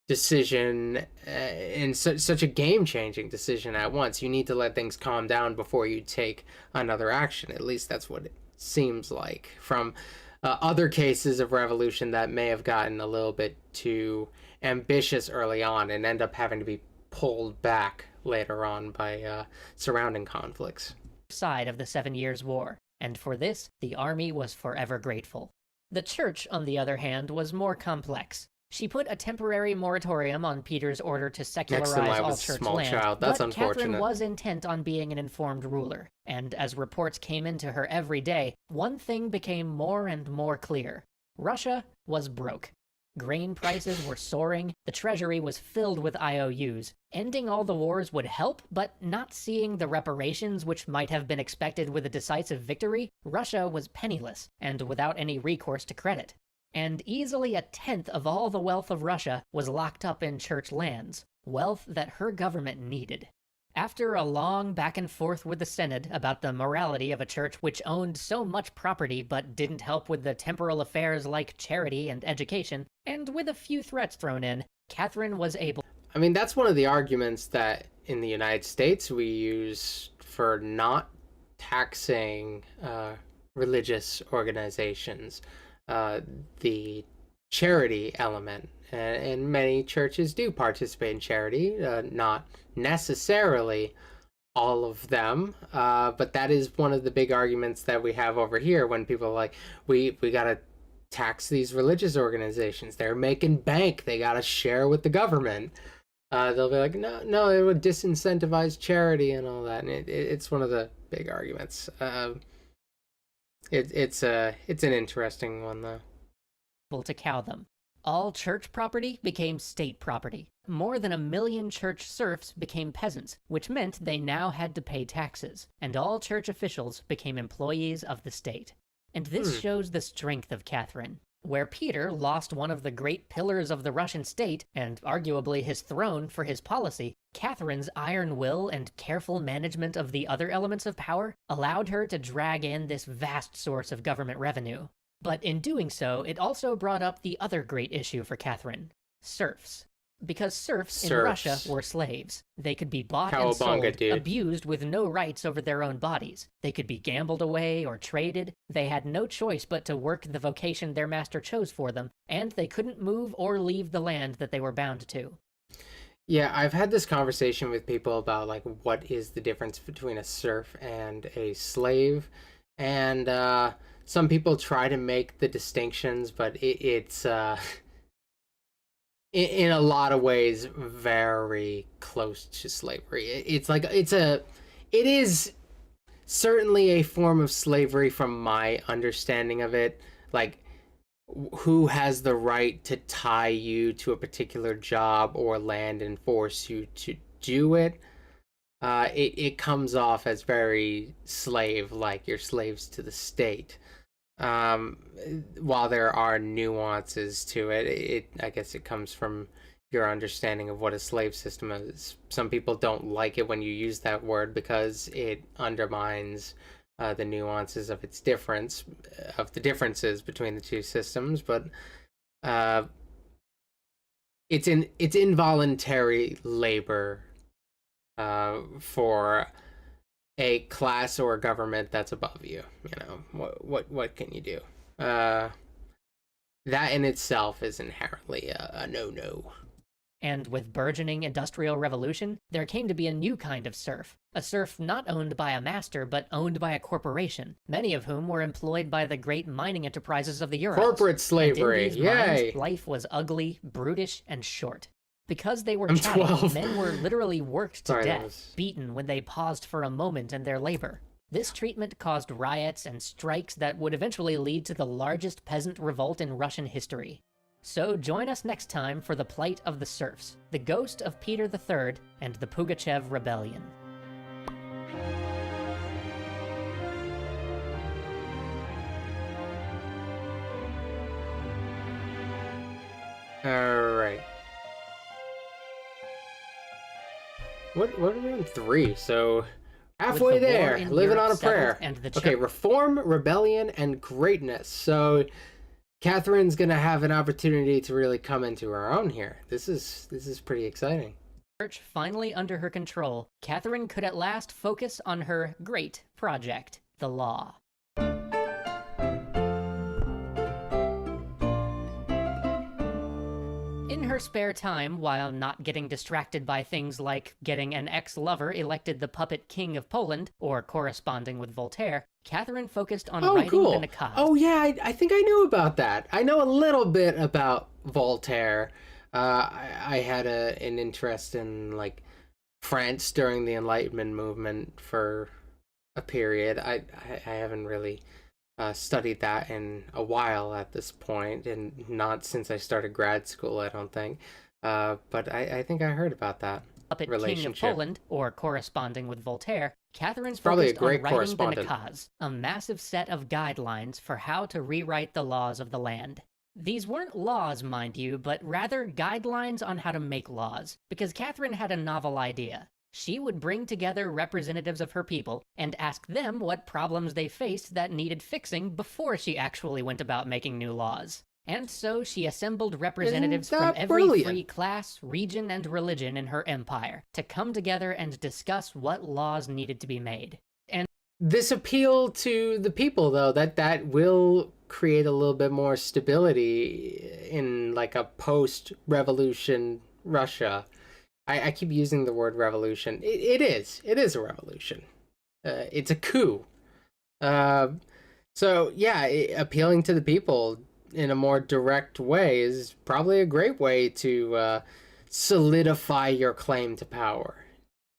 decision and such a game-changing decision at once. You need to let things calm down before you take another action. At least that's what it seems like from other cases of revolution that may have gotten a little bit too ambitious early on and end up having to be pulled back later on by surrounding conflicts. Side of the 7 Years' War, and for this, the army was forever grateful. The church, on the other hand, was more complex. She put a temporary moratorium on Peter's order to secularize all church land, That's but unfortunate. Catherine was intent on being an informed ruler, and as reports came into her every day, one thing became more and more clear. Russia was broke. Grain prices were soaring, the treasury was filled with IOUs. Ending all the wars would help, but not seeing the reparations which might have been expected with a decisive victory, Russia was penniless, and without any recourse to credit. And easily a tenth of all the wealth of Russia was locked up in church lands, wealth that her government needed. After a long back and forth with the Synod about the morality of a church which owned so much property but didn't help with the temporal affairs like charity and education, and with a few threats thrown in, Catherine was able... I mean, that's one of the arguments that in the United States we use for not taxing religious organizations. The charity element, and many churches do participate in charity, not necessarily all of them, but that is one of the big arguments that we have over here when people are like, we gotta tax these religious organizations, they're making bank, they gotta share with the government. They'll be like, no, it would disincentivize charity and all that, and it's one of the big arguments. It's an interesting one, though. To cow them. All church property became state property. More than 1 million church serfs became peasants, which meant they now had to pay taxes, and all church officials became employees of the state. And this shows the strength of Catherine. Where Peter lost one of the great pillars of the Russian state, and arguably his throne, for his policy, Catherine's iron will and careful management of the other elements of power allowed her to drag in this vast source of government revenue. But in doing so, it also brought up the other great issue for Catherine: serfs. Because serfs in Russia were slaves. They could be bought and sold, abused with no rights over their own bodies. They could be gambled away or traded. They had no choice but to work the vocation their master chose for them, and they couldn't move or leave the land that they were bound to. Yeah, I've had this conversation with people about, like, what is the difference between a serf and a slave, and some people try to make the distinctions, but it's in a lot of ways very close to slavery. It is certainly a form of slavery from my understanding of it. Like, who has the right to tie you to a particular job or land and force you to do it? It comes off as very slave, like you're slaves to the state. While there are nuances to it, I guess it comes from your understanding of what a slave system is. Some people don't like it when you use that word because it undermines the nuances of its difference, of the differences between the two systems. But it's involuntary labor for a class or a government that's above you. You know, what can you do? That in itself is inherently a no-no. And with burgeoning industrial revolution, there came to be a new kind of serf. A serf not owned by a master, but owned by a corporation, many of whom were employed by the great mining enterprises of the Urals. Corporate slavery, and in these yay! Mines, life was ugly, brutish, and short. Because they were chattel, men were literally worked to death, beaten when they paused for a moment in their labor. This treatment caused riots and strikes that would eventually lead to the largest peasant revolt in Russian history. So join us next time for the plight of the serfs, the ghost of Peter III, and the Pugachev Rebellion. Alright. What are we on 3? So halfway there, living on a prayer. Okay, reform, rebellion, and greatness. So Catherine's gonna have an opportunity to really come into her own here. This is pretty exciting. Church finally under her control, Catherine could at last focus on her great project, the law. In her spare time, while not getting distracted by things like getting an ex-lover elected the puppet king of Poland, or corresponding with Voltaire, Catherine focused on writing the Nakaz. Oh yeah, I think I knew about that. I know a little bit about Voltaire. I had an interest in, like, France during the Enlightenment movement for a period. I haven't really studied that in a while at this point, and not since I started grad school, I don't think. But I think I heard about that puppet relationship. King of Poland, or corresponding with Voltaire, Catherine's focused on writing the Nakaz, a massive set of guidelines for how to rewrite the laws of the land. These weren't laws, mind you, but rather guidelines on how to make laws, because Catherine had a novel idea. She would bring together representatives of her people and ask them what problems they faced that needed fixing before she actually went about making new laws. And so she assembled representatives from every free class, region, and religion in her empire to come together and discuss what laws needed to be made. And this appeal to the people, though, that will create a little bit more stability in, like, a post-revolution Russia. I keep using the word revolution. It is a revolution. It's a coup. So yeah, appealing to the people in a more direct way is probably a great way to solidify your claim to power.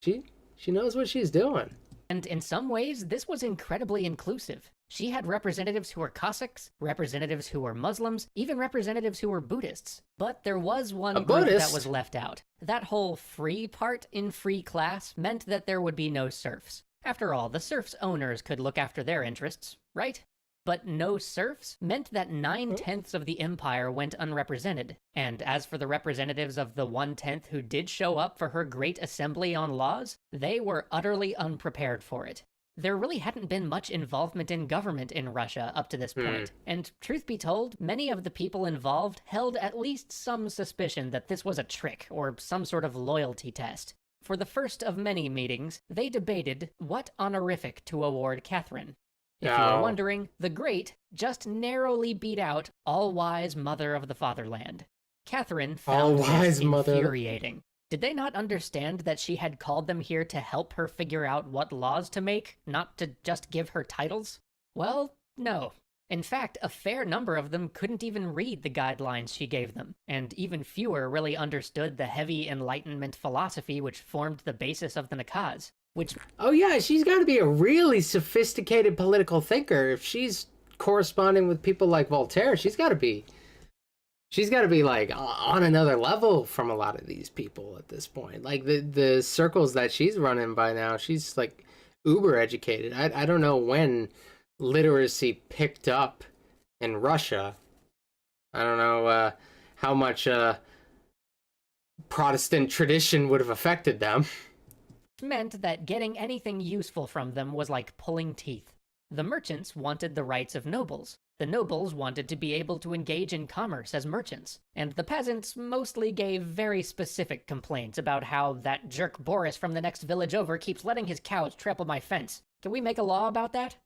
She knows what she's doing. And in some ways, this was incredibly inclusive. She had representatives who were Cossacks, representatives who were Muslims, even representatives who were Buddhists. But there was one group that was left out. That whole free part in free class meant that there would be no serfs. After all, the serfs' owners could look after their interests, right? But no serfs meant that 9/10 of the empire went unrepresented. And as for the representatives of the 1/10 who did show up for her great assembly on laws, they were utterly unprepared for it. There really hadn't been much involvement in government in Russia up to this point, and truth be told, many of the people involved held at least some suspicion that this was a trick or some sort of loyalty test. For the first of many meetings, they debated what honorific to award Catherine. If you were wondering, the Great just narrowly beat out All-Wise Mother of the Fatherland. Catherine found this infuriating. Did they not understand that she had called them here to help her figure out what laws to make, not to just give her titles? Well, no. In fact, a fair number of them couldn't even read the guidelines she gave them, and even fewer really understood the heavy Enlightenment philosophy which formed the basis of the Nakaz. Oh yeah, she's got to be a really sophisticated political thinker. If she's corresponding with people like Voltaire, she's got to be like on another level from a lot of these people at this point. Like the circles that she's running by now, she's like uber educated. I don't know when literacy picked up in Russia. I don't know how much Protestant tradition would have affected them. Meant that getting anything useful from them was like pulling teeth. The merchants wanted the rights of nobles. The nobles wanted to be able to engage in commerce as merchants, and the peasants mostly gave very specific complaints about how that jerk Boris from the next village over keeps letting his cows trample my fence. Can we make a law about that?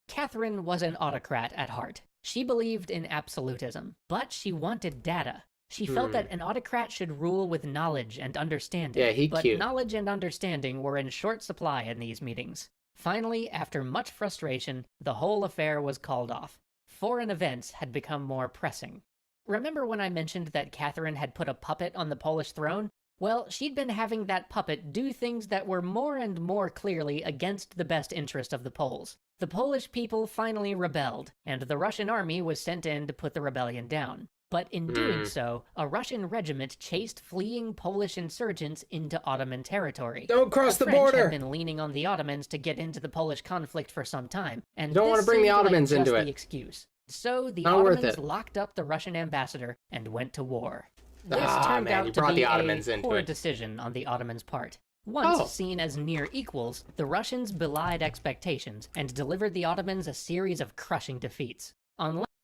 Catherine was an autocrat at heart. She believed in absolutism, but she wanted data. She felt that an autocrat should rule with knowledge and understanding. Yeah, but cute. Knowledge and understanding were in short supply in these meetings. Finally, after much frustration, the whole affair was called off. Foreign events had become more pressing. Remember when I mentioned that Catherine had put a puppet on the Polish throne? Well, she'd been having that puppet do things that were more and more clearly against the best interest of the Poles. The Polish people finally rebelled, and the Russian army was sent in to put the rebellion down. But in doing so, a Russian regiment chased fleeing Polish insurgents into Ottoman territory. Don't cross the French border! had been leaning on the Ottomans to get into the Polish conflict for some time, and Don't want to bring the Ottomans into it. The excuse. So the Not worth Ottomans it. locked up the Russian ambassador and went to war. This man, turned you out to brought be the Ottomans a into poor it. decision on the Ottomans' part. Once seen as near equals, the Russians belied expectations and delivered the Ottomans a series of crushing defeats.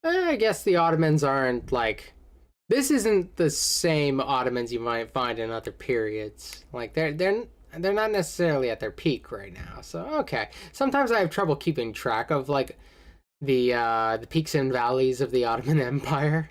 I guess the Ottomans aren't like... This isn't the same Ottomans you might find in other periods. Like they're not necessarily at their peak right now. So okay. Sometimes I have trouble keeping track of like the peaks and valleys of the Ottoman Empire.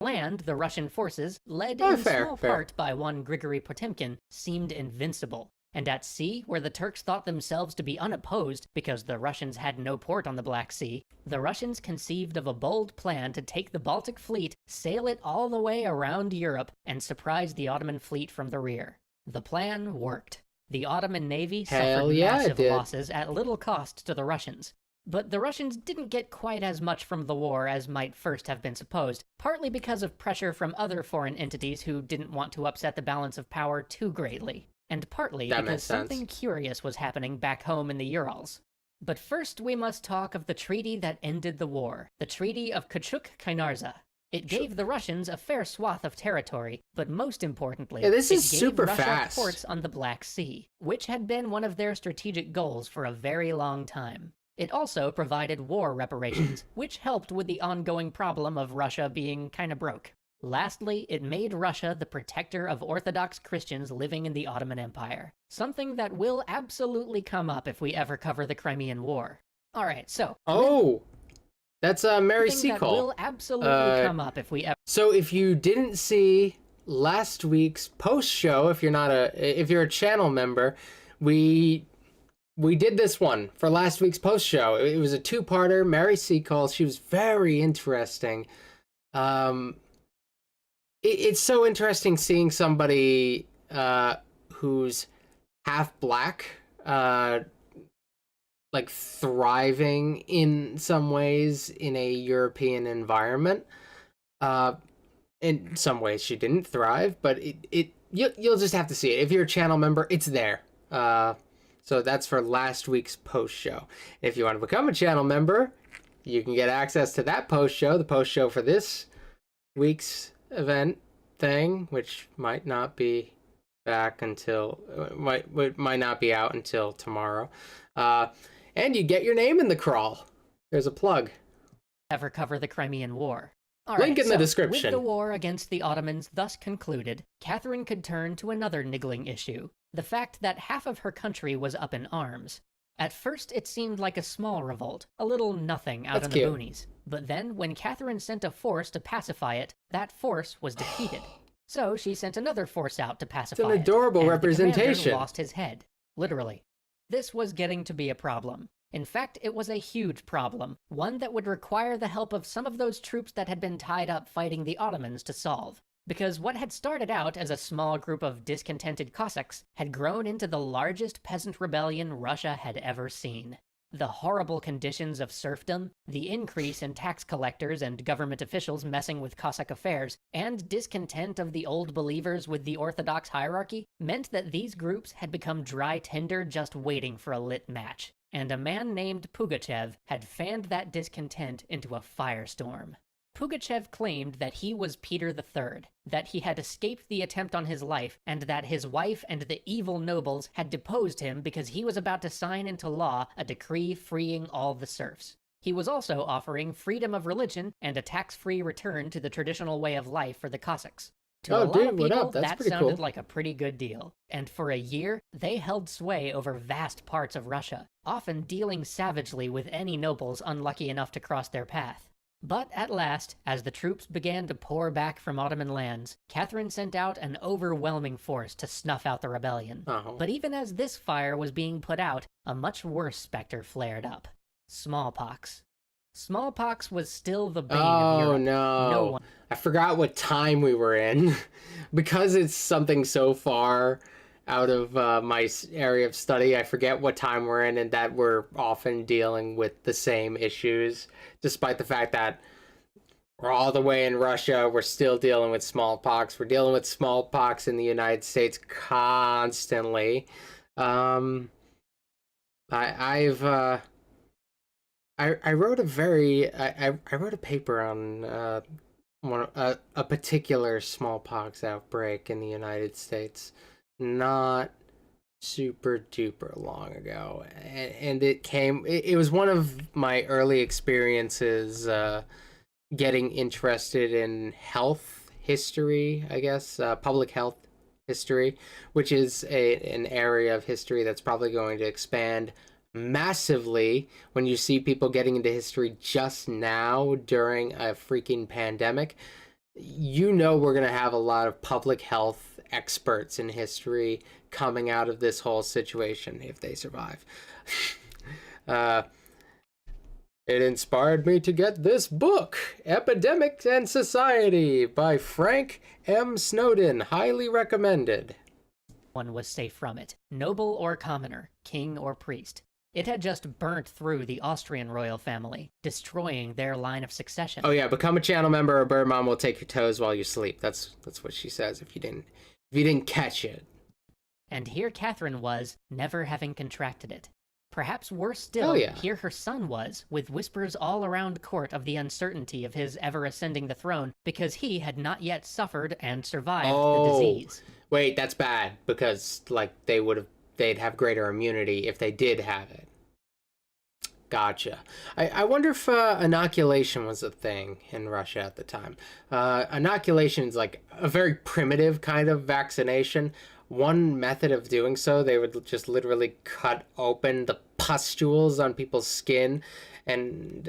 Land, the Russian forces, led in small part by one Grigory Potemkin, seemed invincible. And at sea, where the Turks thought themselves to be unopposed because the Russians had no port on the Black Sea, the Russians conceived of a bold plan to take the Baltic fleet, sail it all the way around Europe, and surprise the Ottoman fleet from the rear. The plan worked. The Ottoman navy suffered massive losses at little cost to the Russians. But the Russians didn't get quite as much from the war as might first have been supposed, partly because of pressure from other foreign entities who didn't want to upset the balance of power too greatly. And partly because something curious was happening back home in the Urals. But first we must talk of the treaty that ended the war, the Treaty of Kachuk-Kainarza. It gave the Russians a fair swath of territory, but most importantly, this is it gave super Russia fast. ports on the Black Sea, which had been one of their strategic goals for a very long time. It also provided war reparations, which helped with the ongoing problem of Russia being kinda broke. Lastly, it made Russia the protector of Orthodox Christians living in the Ottoman Empire, something that will absolutely come up if we ever cover the Crimean War. Alright, so... that's Mary Seacole. That will absolutely come up if we ever... So if you didn't see last week's post-show, if you're a channel member, we did this one for last week's post-show. It was a two-parter, Mary Seacole. She was very interesting. It's so interesting seeing somebody who's half black, like thriving in some ways in a European environment. In some ways she didn't thrive, but you'll just have to see it. If you're a channel member, it's there. So that's for last week's post show. If you want to become a channel member, you can get access to that post-show, the post-show for this week's event thing, which might not be back until might not be out until tomorrow. And you get your name in the crawl. There's a plug. Ever cover the Crimean War. Link in the description. With the war against the Ottomans thus concluded, Catherine could turn to another niggling issue, the fact that half of her country was up in arms. At first, it seemed like a small revolt, a little nothing out in the boonies. But then, when Catherine sent a force to pacify it, that force was defeated. So she sent another force out to pacify it. It's an adorable representation. The commander lost his head. Literally. This was getting to be a problem. In fact, it was a huge problem, one that would require the help of some of those troops that had been tied up fighting the Ottomans to solve. Because what had started out as a small group of discontented Cossacks had grown into the largest peasant rebellion Russia had ever seen. The horrible conditions of serfdom, the increase in tax collectors and government officials messing with Cossack affairs, and discontent of the old believers with the Orthodox hierarchy meant that these groups had become dry tinder just waiting for a lit match. And a man named Pugachev had fanned that discontent into a firestorm. Pugachev claimed that he was Peter III, that he had escaped the attempt on his life, and that his wife and the evil nobles had deposed him because he was about to sign into law a decree freeing all the serfs. He was also offering freedom of religion and a tax-free return to the traditional way of life for the Cossacks. To a lot of people, that sounded like a pretty good deal. And for a year, they held sway over vast parts of Russia, often dealing savagely with any nobles unlucky enough to cross their path. But at last, as the troops began to pour back from Ottoman lands, Catherine sent out an overwhelming force to snuff out the rebellion. But even as this fire was being put out, a much worse specter flared up. Smallpox. Smallpox was still the bane of Europe. No. I forgot what time we were in. Because it's something so far out of my area of study, I forget what time we're in and that we're often dealing with the same issues. Despite the fact that we're all the way in Russia, we're still dealing with smallpox. We're dealing with smallpox in the United States constantly. I wrote a paper on a particular smallpox outbreak in the United States not super duper long ago, and it was one of my early experiences getting interested in health history, I guess, public health history, which is an area of history that's probably going to expand massively when you see people getting into history just now during a freaking pandemic. You know, we're going to have a lot of public health experts in history coming out of this whole situation if they survive. It inspired me to get this book, Epidemics and Society by Frank M. Snowden. Highly recommended. One was safe from it, noble or commoner, king or priest. It had just burnt through the Austrian royal family, destroying their line of succession. Oh yeah, become a channel member or Bird Mom will take your toes while you sleep. That's what she says if you didn't catch it. And here Catherine was, never having contracted it. Perhaps worse still, here her son was, with whispers all around court of the uncertainty of his ever ascending the throne, because he had not yet suffered and survived the disease. Wait, that's bad, because like they'd have greater immunity if they did have it. Gotcha. I wonder if inoculation was a thing in Russia at the time. Inoculation is like a very primitive kind of vaccination. One method of doing so, they would just literally cut open the pustules on people's skin and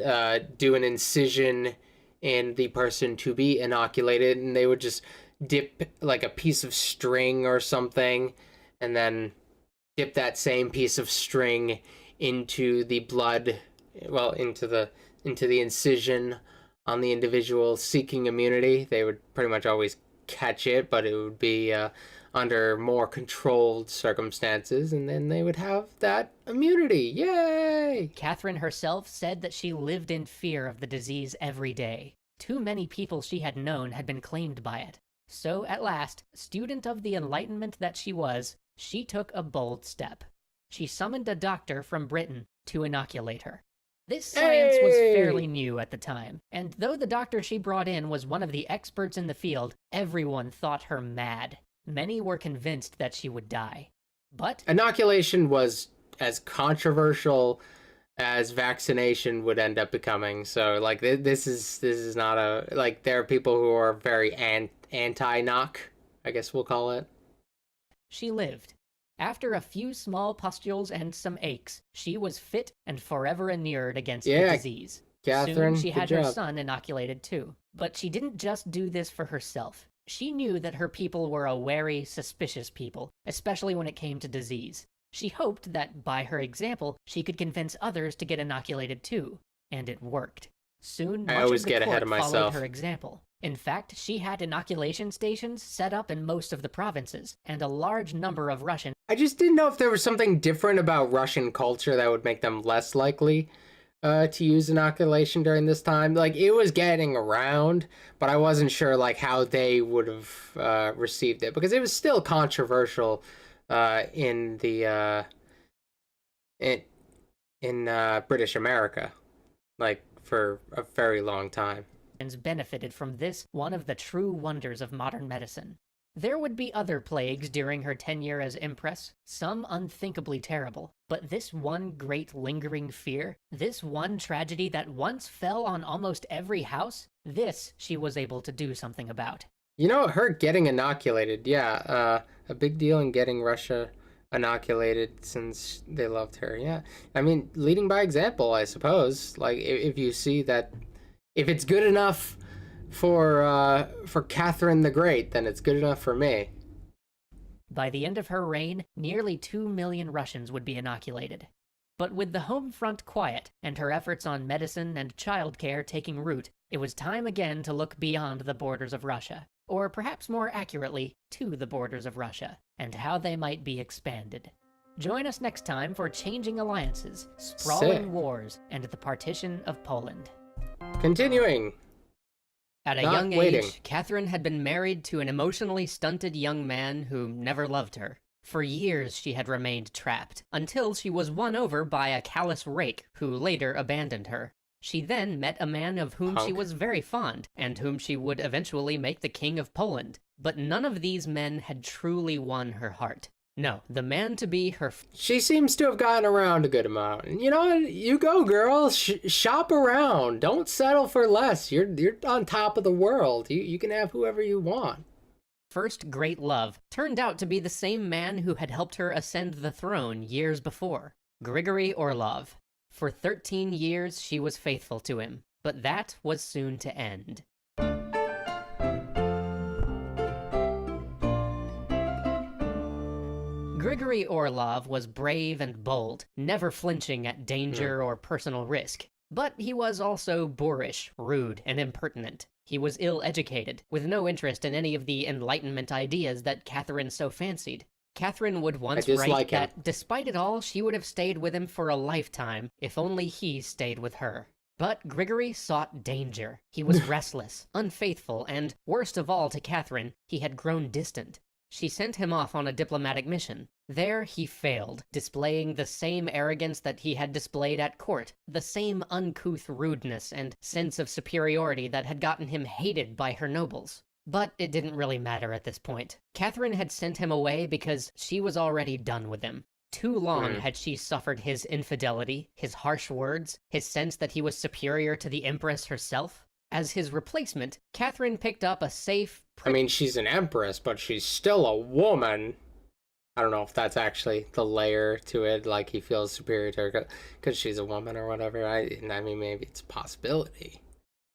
do an incision in the person to be inoculated, and they would just dip like a piece of string or something and then dip that same piece of string into the blood, well, into the incision on the individual seeking immunity. They would pretty much always catch it, but it would be under more controlled circumstances, and then they would have that immunity. Yay! Catherine herself said that she lived in fear of the disease every day. Too many people she had known had been claimed by it. So at last, student of the Enlightenment that she was, she took a bold step. She summoned a doctor from Britain to inoculate her. This science was fairly Hey! new at the time, and though the doctor she brought in was one of the experts in the field, everyone thought her mad. Many were convinced that she would die. But Inoculation was as controversial as vaccination would end up becoming. So like this is not a like there are people who are very anti-knock, I guess we'll call it. she lived. After a few small pustules and some aches, she was fit and forever inured against the Yeah, disease. Catherine, Soon she good had her job. son inoculated too. But she didn't just do this for herself. She knew that her people were a wary, suspicious people, especially when it came to disease. She hoped that by her example, she could convince others to get inoculated too. And it worked. Soon, I much always of the get ahead court of followed myself. her example. In fact, she had inoculation stations set up in most of the provinces, and a large number of Russian I just didn't know if there was something different about Russian culture that would make them less likely to use inoculation during this time. Like it was getting around, but I wasn't sure like how they would have received it because it was still controversial in the in British America, like for a very long time. benefited from this, one of the true wonders of modern medicine. There would be other plagues during her tenure as Empress, some unthinkably terrible, but this one great lingering fear, this one tragedy that once fell on almost every house, this she was able to do something about. You know, her getting inoculated, yeah, a big deal in getting Russia inoculated since they loved her. Yeah, I mean, leading by example, I suppose. Like, if you see that, if it's good enough for Catherine the Great, then it's good enough for me. By the end of her reign, nearly 2 million Russians would be inoculated. But with the home front quiet and her efforts on medicine and childcare taking root, it was time again to look beyond the borders of Russia, or perhaps more accurately, to the borders of Russia, and how they might be expanded. Join us next time for changing alliances, sprawling Sick. wars, and the partition of Poland. Continuing. At a Not young waiting. age, Catherine had been married to an emotionally stunted young man who never loved her. For years, she had remained trapped, until she was won over by a callous rake who later abandoned her. She then met a man of whom she Punk. was very fond, and whom she would eventually make the king of Poland. But none of these men had truly won her heart. No, the man to be her She seems to have gotten around a good amount. And you know what? You go, girl. Shop around. Don't settle for less. You're on top of the world. You can have whoever you want. first great love turned out to be the same man who had helped her ascend the throne years before, Grigory Orlov. For 13 years, she was faithful to him, but that was soon to end. Grigory Orlov was brave and bold, never flinching at danger or personal risk. But he was also boorish, rude, and impertinent. He was ill-educated, with no interest in any of the Enlightenment ideas that Catherine so fancied. Catherine would once dislike write him. that, despite it all, she would have stayed with him for a lifetime, if only he stayed with her. But Grigory sought danger. He was restless, unfaithful, and, worst of all to Catherine, he had grown distant. She sent him off on a diplomatic mission. There he failed, displaying the same arrogance that he had displayed at court, the same uncouth rudeness and sense of superiority that had gotten him hated by her nobles. But it didn't really matter at this point. Catherine had sent him away because she was already done with him. Too long had she suffered his infidelity, his harsh words, his sense that he was superior to the Empress herself. As his replacement, Catherine picked up a safe, I mean, she's an empress, but she's still a woman. I don't know if that's actually the layer to it, like he feels superior to her because she's a woman or whatever. I mean, maybe it's a possibility.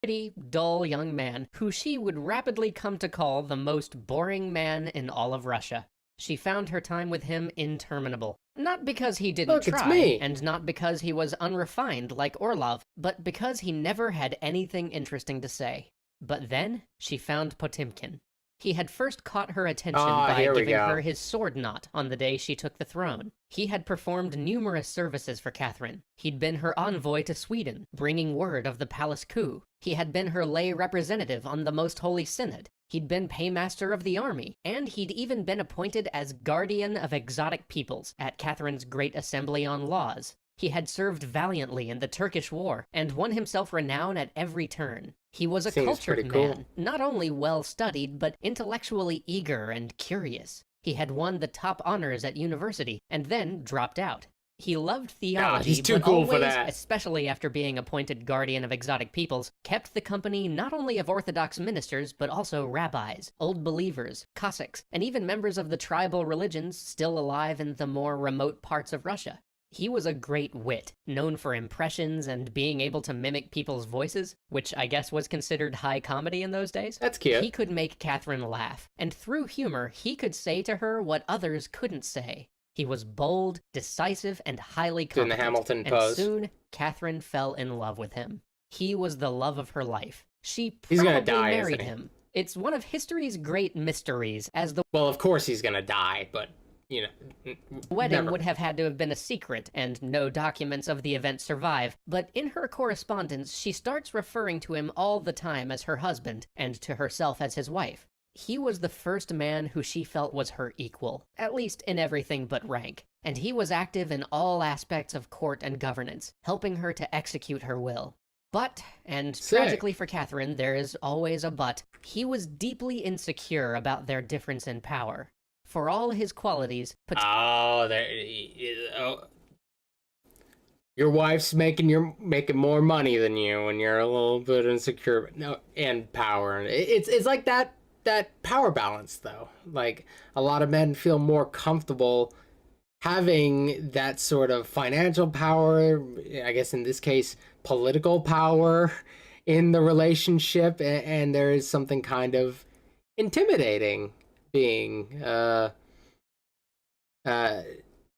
pretty, dull young man who she would rapidly come to call the most boring man in all of Russia. She found her time with him interminable. Not because he didn't Look, it's try, me. and not because he was unrefined like Orlov, but because he never had anything interesting to say. But then, she found Potemkin. He had first caught her attention by here we giving go. her his sword knot on the day she took the throne. He had performed numerous services for Catherine. He'd been her envoy to Sweden, bringing word of the palace coup. He had been her lay representative on the Most Holy Synod. He'd been paymaster of the army, and he'd even been appointed as guardian of exotic peoples at Catherine's Great Assembly on Laws. He had served valiantly in the Turkish War and won himself renown at every turn. He was a Seems cultured pretty cool. man, not only well-studied, but intellectually eager and curious. He had won the top honors at university and then dropped out. He loved theology, he's too but cool for always, that. especially after being appointed guardian of exotic peoples, kept the company not only of Orthodox ministers, but also rabbis, old believers, Kachuks, and even members of the tribal religions still alive in the more remote parts of Russia. He was a great wit, known for impressions and being able to mimic people's voices, which I guess was considered high comedy in those days. That's cute. He could make Catherine laugh, and through humor, he could say to her what others couldn't say. He was bold, decisive, and highly Doing competent. the Hamilton and pose. soon, Catherine fell in love with him. He was the love of her life. She He's probably gonna die, married isn't he? him. It's one of history's great mysteries, as the Well, of course he's gonna die, but, you know... wedding never. would have had to have been a secret, and no documents of the event survive. But in her correspondence, she starts referring to him all the time as her husband, and to herself as his wife. He was the first man who she felt was her equal, at least in everything but rank. And he was active in all aspects of court and governance, helping her to execute her will. But, and Sick. tragically for Catherine, there is always a but, he was deeply insecure about their difference in power. For all his qualities, Oh, your wife's making more money than you, and you're a little bit insecure. No, and power. It's like that power balance, though. Like, a lot of men feel more comfortable having that sort of financial power, I guess in this case, political power in the relationship, and there is something kind of intimidating being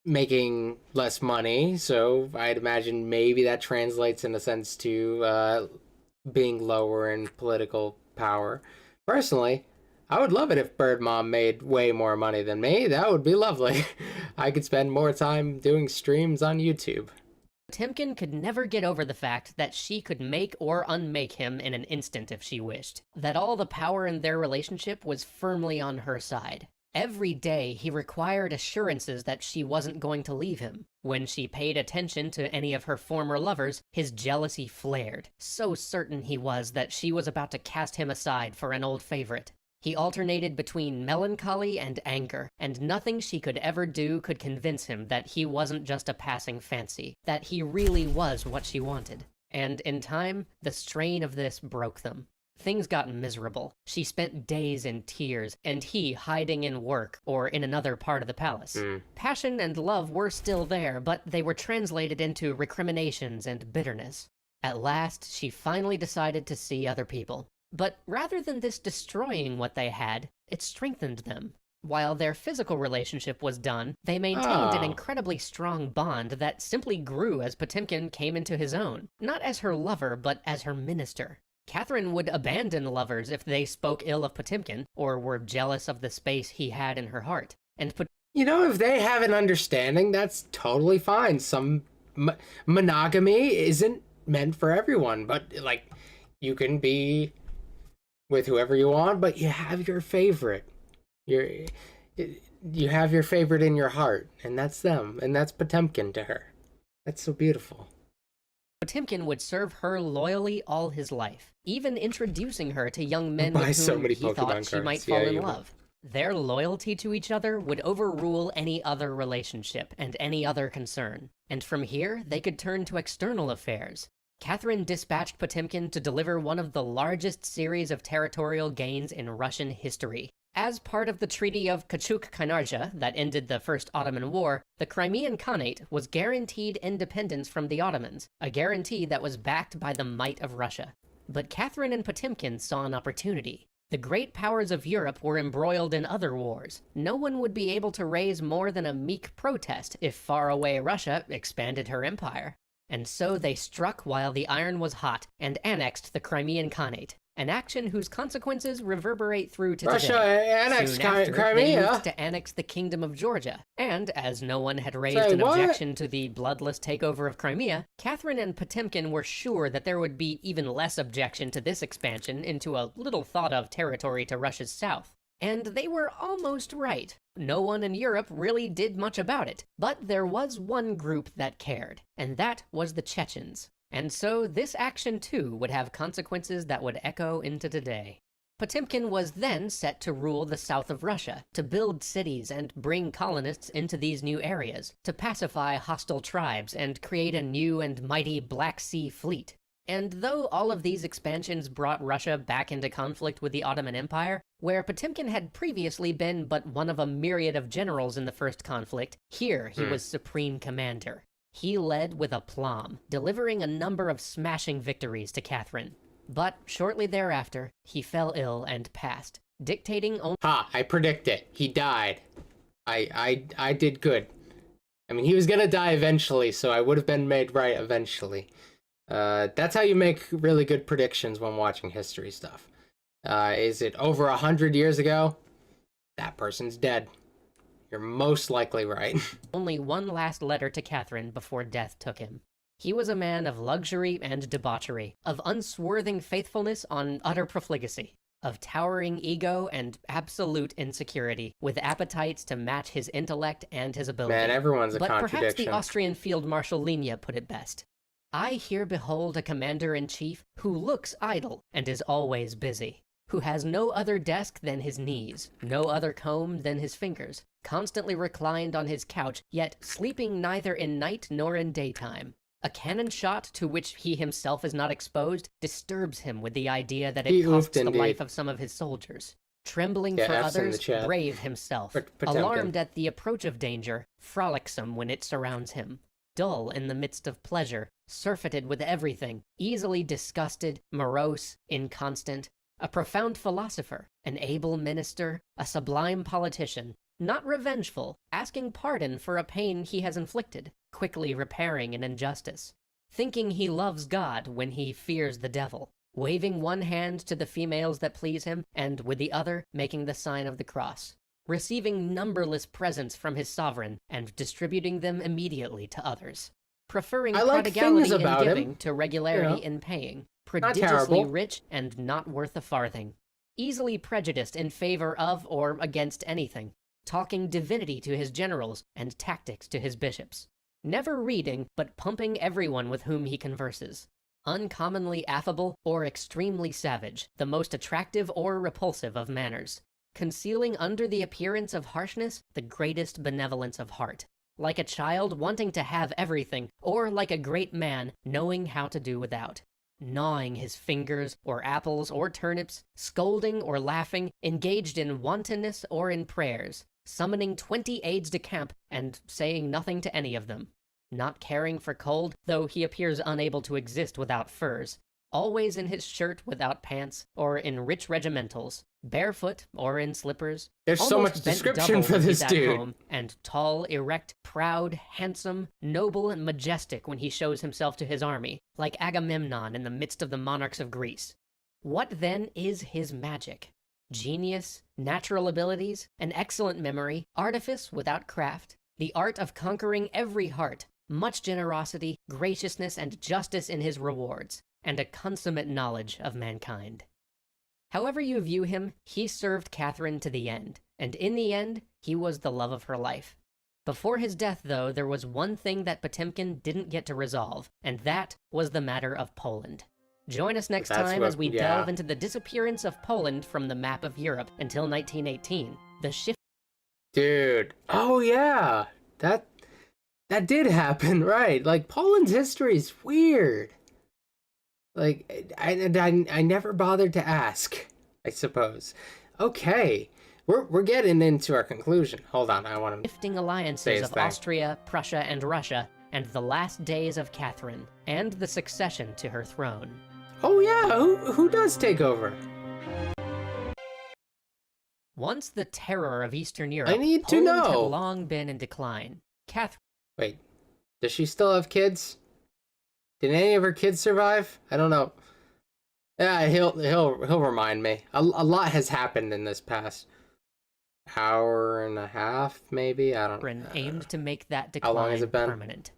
making less money. So I'd imagine maybe that translates in a sense to being lower in political power. Personally, I would love it if Bird Mom made way more money than me. That would be lovely. I could spend more time doing streams on YouTube. Potemkin could never get over the fact that she could make or unmake him in an instant if she wished. That all the power in their relationship was firmly on her side. Every day, he required assurances that she wasn't going to leave him. When she paid attention to any of her former lovers, his jealousy flared. So certain he was that she was about to cast him aside for an old favorite. He alternated between melancholy and anger, and nothing she could ever do could convince him that he wasn't just a passing fancy, that he really was what she wanted. And in time, the strain of this broke them. Things got miserable. She spent days in tears, and he hiding in work or in another part of the palace. Passion and love were still there, but they were translated into recriminations and bitterness. At last, she finally decided to see other people. But rather than this destroying what they had, it strengthened them. While their physical relationship was done, they maintained an incredibly strong bond that simply grew as Potemkin came into his own, not as her lover, but as her minister. Catherine would abandon lovers if they spoke ill of Potemkin, or were jealous of the space he had in her heart. And You know, if they have an understanding, that's totally fine. Some monogamy isn't meant for everyone, but, like, you can be with whoever you want, but you have your favorite. You have your favorite in your heart, and that's them, and that's Potemkin to her. That's so beautiful. Potemkin would serve her loyally all his life, even introducing her to young men Buy with so whom many he Pokemon thought she might cards. fall Yeah, in you love. Their loyalty to each other would overrule any other relationship and any other concern, and from here they could turn to external affairs. Catherine dispatched Potemkin to deliver one of the largest series of territorial gains in Russian history. As part of the Treaty of Kachuk-Kainarza that ended the First Ottoman War, the Crimean Khanate was guaranteed independence from the Ottomans, a guarantee that was backed by the might of Russia. But Catherine and Potemkin saw an opportunity. The great powers of Europe were embroiled in other wars. No one would be able to raise more than a meek protest if faraway Russia expanded her empire. And so they struck while the iron was hot and annexed the Crimean Khanate, an action whose consequences reverberate through to Russia today. annexed Soon after, they Crimea. moved to annex the Kingdom of Georgia, and as no one had raised Say an what? objection to the bloodless takeover of Crimea, Catherine and Potemkin were sure that there would be even less objection to this expansion into a little thought-of territory to Russia's south. And they were almost right. No one in Europe really did much about it, but there was one group that cared, and that was the Chechens. And so this action too would have consequences that would echo into today. Potemkin was then set to rule the south of Russia, to build cities and bring colonists into these new areas, to pacify hostile tribes and create a new and mighty Black Sea fleet. And though all of these expansions brought Russia back into conflict with the Ottoman Empire, where Potemkin had previously been but one of a myriad of generals in the first conflict, here he was supreme commander. He led with aplomb, delivering a number of smashing victories to Catherine. But shortly thereafter, he fell ill and passed, dictating only— I predict it. He died. I did good. I mean, he was gonna die eventually, so I would have been made right eventually. That's how you make really good predictions when watching history stuff. Is it over 100 years ago? That person's dead. You're most likely right. only one last letter to Catherine before death took him. He was a man of luxury and debauchery, of unswerving faithfulness on utter profligacy, of towering ego and absolute insecurity, with appetites to match his intellect and his ability. Man, everyone's a but contradiction. perhaps the Austrian Field Marshal Linia put it best. I here behold a commander-in-chief who looks idle and is always busy, who has no other desk than his knees, no other comb than his fingers, constantly reclined on his couch, yet sleeping neither in night nor in daytime. A cannon shot to which he himself is not exposed disturbs him with the idea that it costs the life of some of his soldiers. Trembling for others, brave himself, alarmed at the approach of danger, frolicsome when it surrounds him, dull in the midst of pleasure, surfeited with everything, easily disgusted, morose, inconstant, a profound philosopher, an able minister, a sublime politician, not revengeful, asking pardon for a pain he has inflicted, quickly repairing an injustice, thinking he loves God when he fears the devil, waving one hand to the females that please him, and with the other making the sign of the cross, receiving numberless presents from his sovereign, and distributing them immediately to others, preferring prodigality in giving to regularity in paying, prodigiously rich and not worth a farthing, easily prejudiced in favor of or against anything, talking divinity to his generals and tactics to his bishops, never reading but pumping everyone with whom he converses, uncommonly affable or extremely savage, the most attractive or repulsive of manners, concealing under the appearance of harshness the greatest benevolence of heart, like a child wanting to have everything, or like a great man knowing how to do without, gnawing his fingers or apples or turnips, scolding or laughing, engaged in wantonness or in prayers, summoning 20 aides-de-camp and saying nothing to any of them, not caring for cold, though he appears unable to exist without furs, always in his shirt without pants, or in rich regimentals, barefoot or in slippers. There's so much description for this dude. Home, and tall, erect, proud, handsome, noble, and majestic when he shows himself to his army, like Agamemnon in the midst of the monarchs of Greece. What then is his magic? Genius, natural abilities, an excellent memory, artifice without craft, the art of conquering every heart, much generosity, graciousness, and justice in his rewards, and a consummate knowledge of mankind. However you view him, he served Catherine to the end, and in the end, he was the love of her life. Before his death, though, there was one thing that Potemkin didn't get to resolve, and that was the matter of Poland. Join us next time as we delve into the disappearance of Poland from the map of Europe until 1918. The shift. Dude, oh yeah, that did happen, right? Like, Poland's history is weird. Like, I never bothered to ask, I suppose. Okay, we're getting into our conclusion. Hold on, I want to shifting alliances of Austria, Prussia, and Russia, and the last days of Catherine, and the succession to her throne. Oh yeah, who does take over? Once the terror of Eastern Europe, Poland had long been in decline. Catherine. Wait, does she still have kids? Did any of her kids survive? I don't know. Yeah, he'll remind me. A lot has happened in this past hour and a half, maybe. I don't know. Aimed to make that decline how long has it been? Permanent.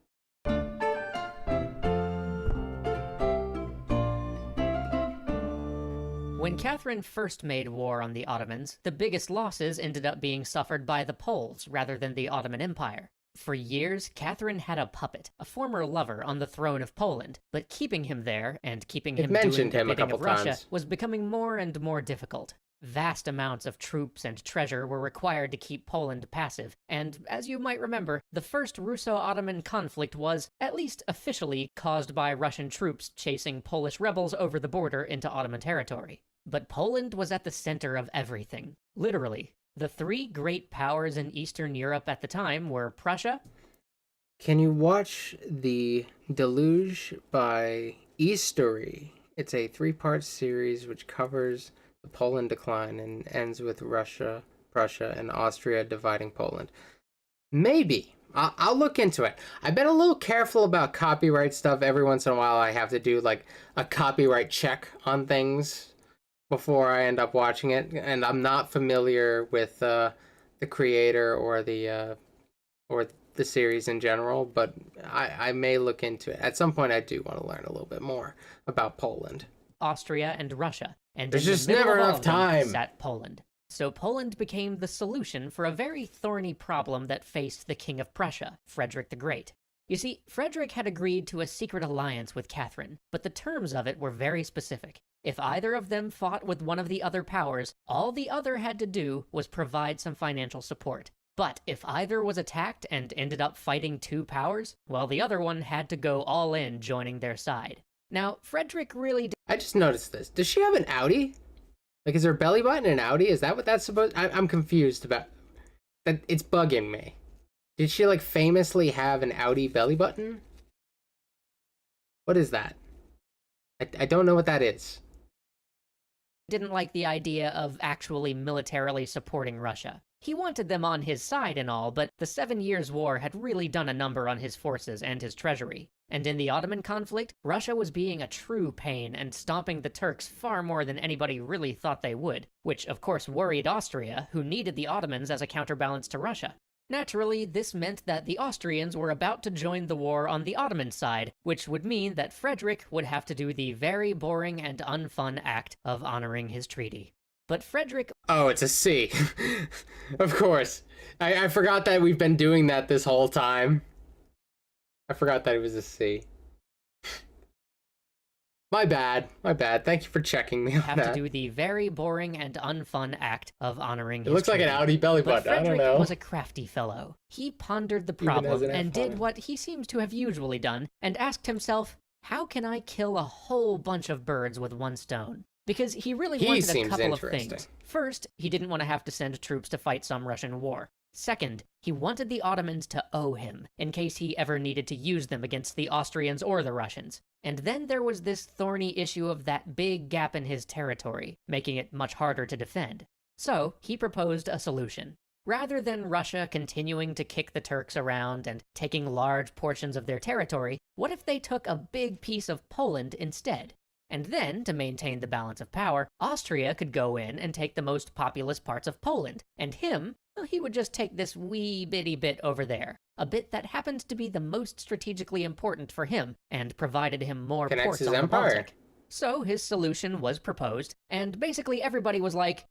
When Catherine first made war on the Ottomans, the biggest losses ended up being suffered by the Poles rather than the Ottoman Empire. For years, Catherine had a puppet, a former lover, on the throne of Poland, but keeping him there and keeping him doing the bidding of Russia was becoming more and more difficult. Vast amounts of troops and treasure were required to keep Poland passive, and as you might remember, the first Russo-Ottoman conflict was, at least officially, caused by Russian troops chasing Polish rebels over the border into Ottoman territory. But Poland was at the center of everything, literally. The three great powers in Eastern Europe at the time were Prussia. Can you watch The Deluge by Eastery? It's a 3-part series which covers the Poland decline and ends with Russia, Prussia, and Austria dividing Poland. Maybe. I'll look into it. I've been a little careful about copyright stuff. Every once in a while I have to do like a copyright check on things before I end up watching it, and I'm not familiar with the creator or the series in general, but I may look into it. At some point I do want to learn a little bit more about Poland. Austria and Russia, and there's just never enough time. Sat Poland. So Poland became the solution for a very thorny problem that faced the King of Prussia, Frederick the Great. You see, Frederick had agreed to a secret alliance with Catherine, but the terms of it were very specific. If either of them fought with one of the other powers, all the other had to do was provide some financial support. But if either was attacked and ended up fighting two powers, well, the other one had to go all in, joining their side. Now, Frederick really I just noticed this. Does she have an Audi? Like, is her belly button an Audi? Is that what that's supposed... I'm confused about... That. It's bugging me. Did she, like, famously have an Audi belly button? What is that? I don't know what that is. didn't like the idea of actually militarily supporting Russia. He wanted them on his side and all, but the 7 Years' War had really done a number on his forces and his treasury. And in the Ottoman conflict, Russia was being a true pain and stomping the Turks far more than anybody really thought they would, which of course worried Austria, who needed the Ottomans as a counterbalance to Russia. Naturally, this meant that the Austrians were about to join the war on the Ottoman side, which would mean that Frederick would have to do the very boring and unfun act of honoring his treaty. But Frederick... Oh, it's a C. Of course. I forgot that we've been doing that this whole time. I forgot that it was a C. My bad. Thank you for checking me on that. Have to do the very boring and unfun act of honoring his It looks like an Audi belly button. But Frederick I don't know. was a crafty fellow. He pondered the problem and did what he seems to have usually done, and asked himself, how can I kill a whole bunch of birds with one stone? Because he really wanted a couple of things. First, he didn't want to have to send troops to fight some Russian war. Second, he wanted the Ottomans to owe him, in case he ever needed to use them against the Austrians or the Russians. And then there was this thorny issue of that big gap in his territory, making it much harder to defend. So, he proposed a solution. Rather than Russia continuing to kick the Turks around and taking large portions of their territory, what if they took a big piece of Poland instead? And then, to maintain the balance of power, Austria could go in and take the most populous parts of Poland, and him, well, he would just take this wee bitty bit over there, a bit that happened to be the most strategically important for him, and provided him more ports on the Baltic. So his solution was proposed, and basically everybody was like,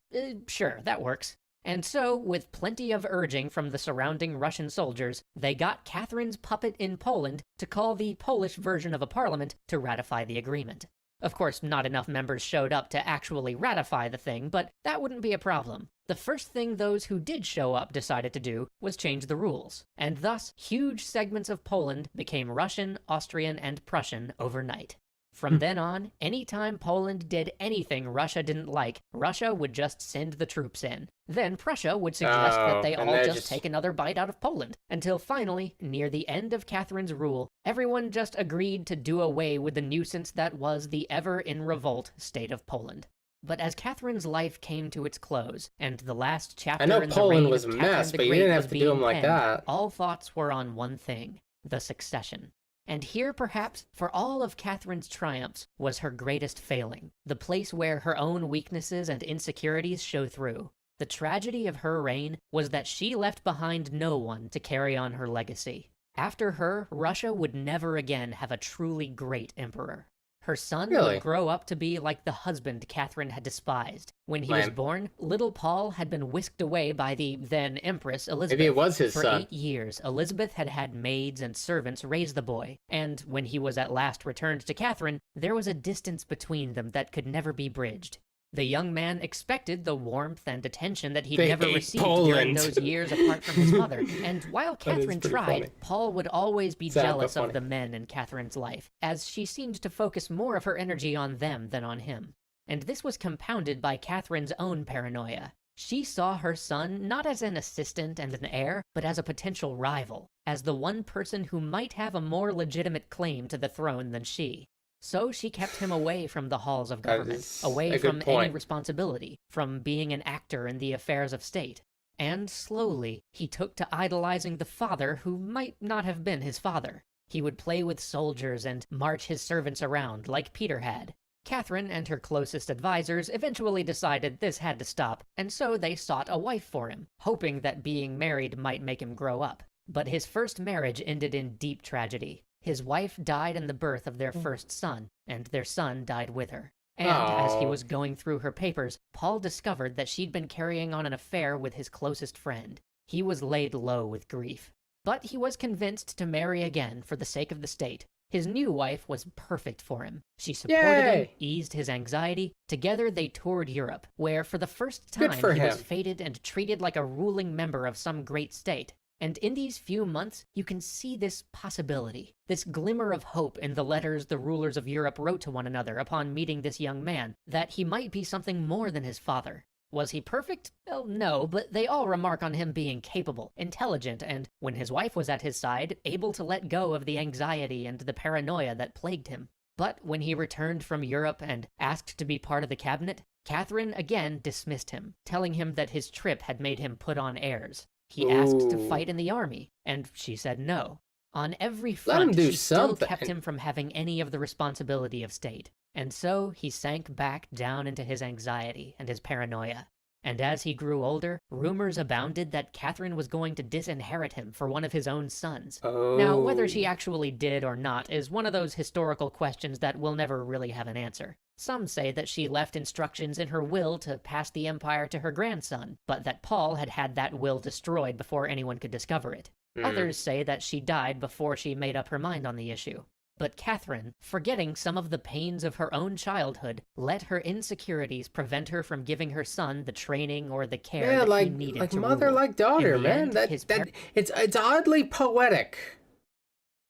sure, that works. And so, with plenty of urging from the surrounding Russian soldiers, they got Catherine's puppet in Poland to call the Polish version of a parliament to ratify the agreement. Of course, not enough members showed up to actually ratify the thing, but that wouldn't be a problem. The first thing those who did show up decided to do was change the rules, and thus huge segments of Poland became Russian, Austrian, and Prussian overnight. From then on, anytime Poland did anything Russia didn't like, Russia would just send the troops in. Then Prussia would suggest that they all just take another bite out of Poland, until finally, near the end of Catherine's rule, everyone just agreed to do away with the nuisance that was the ever-in-revolt state of Poland. But as Catherine's life came to its close, and the last chapter in the reign of Catherine the Great Poland was a mess, but you didn't have to do them like that. All thoughts were on one thing: the succession. And here, perhaps, for all of Catherine's triumphs, was her greatest failing, the place where her own weaknesses and insecurities show through. The tragedy of her reign was that she left behind no one to carry on her legacy. After her, Russia would never again have a truly great emperor. Her son Really? would grow up to be like the husband Catherine had despised. When he was Lame. born, little Paul had been whisked away by the then Empress Elizabeth. Maybe it was his For son. 8 years, Elizabeth had had maids and servants raise the boy, and when he was at last returned to Catherine, there was a distance between them that could never be bridged. The young man expected the warmth and attention that he'd They never ate received during Poland. those years apart from his mother. And while That is Catherine pretty tried, funny. Paul would always be Sad, but jealous of funny. the men in Catherine's life, as she seemed to focus more of her energy on them than on him. And this was compounded by Catherine's own paranoia. She saw her son not as an assistant and an heir, but as a potential rival, as the one person who might have a more legitimate claim to the throne than she. So she kept him away from the halls of government, is away a good from any point. responsibility, from being an actor in the affairs of state. And slowly, he took to idolizing the father who might not have been his father. He would play with soldiers and march his servants around like Peter had. Catherine and her closest advisors eventually decided this had to stop, and so they sought a wife for him, hoping that being married might make him grow up. But his first marriage ended in deep tragedy. His wife died in the birth of their first son, and their son died with her. And as he Oh. was going through her papers, Paul discovered that she'd been carrying on an affair with his closest friend. He was laid low with grief. But he was convinced to marry again for the sake of the state. His new wife was perfect for him. She supported him, Yay! eased his anxiety. Together they toured Europe, where for the first Good time for he was him. feted and treated like a ruling member of some great state. And in these few months, you can see this possibility, this glimmer of hope in the letters the rulers of Europe wrote to one another upon meeting this young man, that he might be something more than his father. Was he perfect? Well, no, but they all remark on him being capable, intelligent, and, when his wife was at his side, able to let go of the anxiety and the paranoia that plagued him. But when he returned from Europe and asked to be part of the cabinet, Catherine again dismissed him, telling him that his trip had made him put on airs. He asked to Ooh. fight in the army, and she said no. On every Let him front, do she still something. kept him from having any of the responsibility of state. And so he sank back down into his anxiety and his paranoia. And as he grew older, rumors abounded that Catherine was going to disinherit him for one of his own sons. Oh. Now, whether she actually did or not is one of those historical questions that will never really have an answer. Some say that she left instructions in her will to pass the empire to her grandson, but that Paul had had that will destroyed before anyone could discover it. Others say that she died before she made up her mind on the issue. But Catherine, forgetting some of the pains of her own childhood, let her insecurities prevent her from giving her son the training or the care Yeah, that like he needed like to mother, rule. like daughter, In the man. end, That his that it's oddly poetic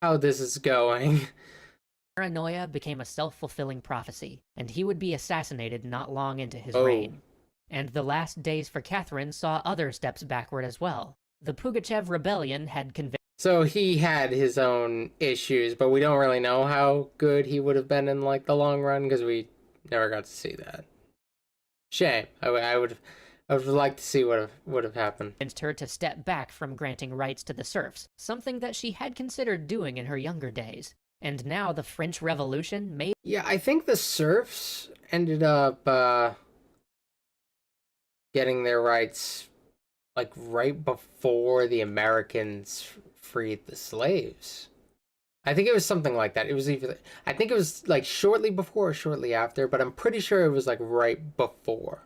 how this is going. Paranoia became a self-fulfilling prophecy, and he would be assassinated not long into his Oh. reign. And the last days for Catherine saw other steps backward as well. The Pugachev rebellion had convinced So he had his own issues, but we don't really know how good he would have been in like the long run because we never got to see that. Shame. I would like to see what would have happened. her to step back from granting rights to the serfs, something that she had considered doing in her younger days. And now the French Revolution made Yeah, I think the serfs ended up getting their rights like right before the Americans freed the slaves. I think it was something like that. It was either I think it was like shortly before or shortly after, but I'm pretty sure it was like right before.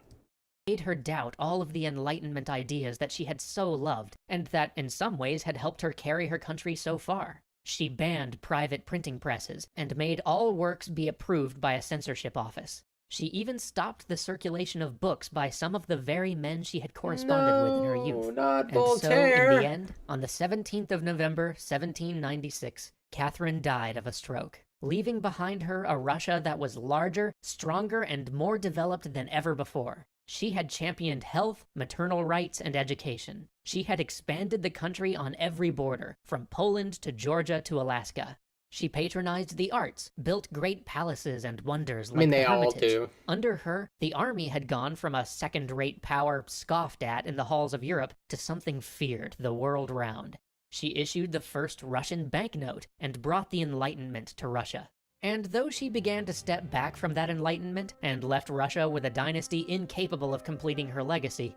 made her doubt all of the Enlightenment ideas that she had so loved, and that in some ways had helped her carry her country so far. She banned private printing presses, and made all works be approved by a censorship office. She even stopped the circulation of books by some of the very men she had corresponded with in her youth. Not And so, Voltaire. in the end, on the 17th of November, 1796, Catherine died of a stroke, leaving behind her a Russia that was larger, stronger, and more developed than ever before. She had championed health, maternal rights, and education. She had expanded the country on every border, from Poland to Georgia to Alaska. She patronized the arts, built great palaces and wonders like I mean, the they all Hermitage. do. Under her, the army had gone from a second-rate power scoffed at in the halls of Europe to something feared the world round. She issued the first Russian banknote and brought the Enlightenment to Russia. And though she began to step back from that Enlightenment and left Russia with a dynasty incapable of completing her legacy,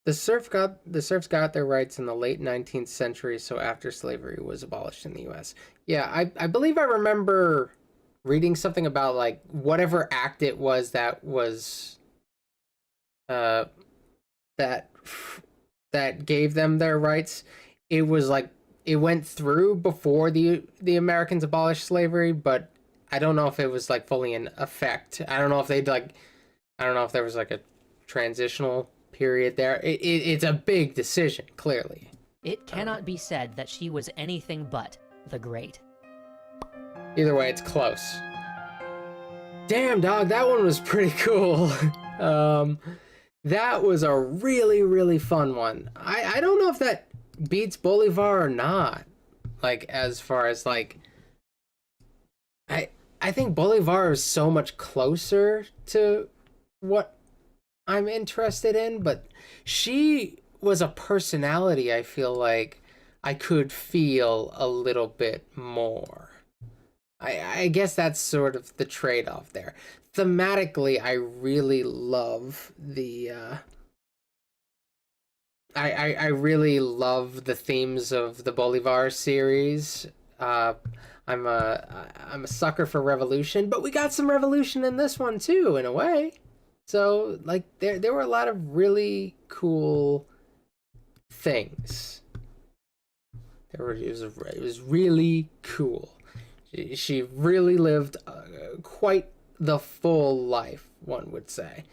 The serfs got their rights in the late 19th century, so after slavery was abolished in the U.S. Yeah, I believe I remember reading something about like whatever act it was that was uh that that gave them their rights. It was like it went through before the Americans abolished slavery, but I don't know if it was like fully in effect. I don't know if they'd like I don't know if there was like a transitional period there. It's a big decision, clearly. It cannot be said that she was anything but the Great. Either way, it's close. Damn, dog, that one was pretty cool. That was a really, really fun one. I don't know if that beats Bolivar or not. Like, as far as, like... I think Bolivar is so much closer to what I'm interested in, but she was a personality I feel like I could feel a little bit more. I guess that's sort of the trade-off there. Thematically, I really love the I really love the themes of the Bolivar series. I'm a sucker for revolution, but we got some revolution in this one too, in a way. So like there were a lot of really cool things. It was really cool. She really lived quite the full life, one would say.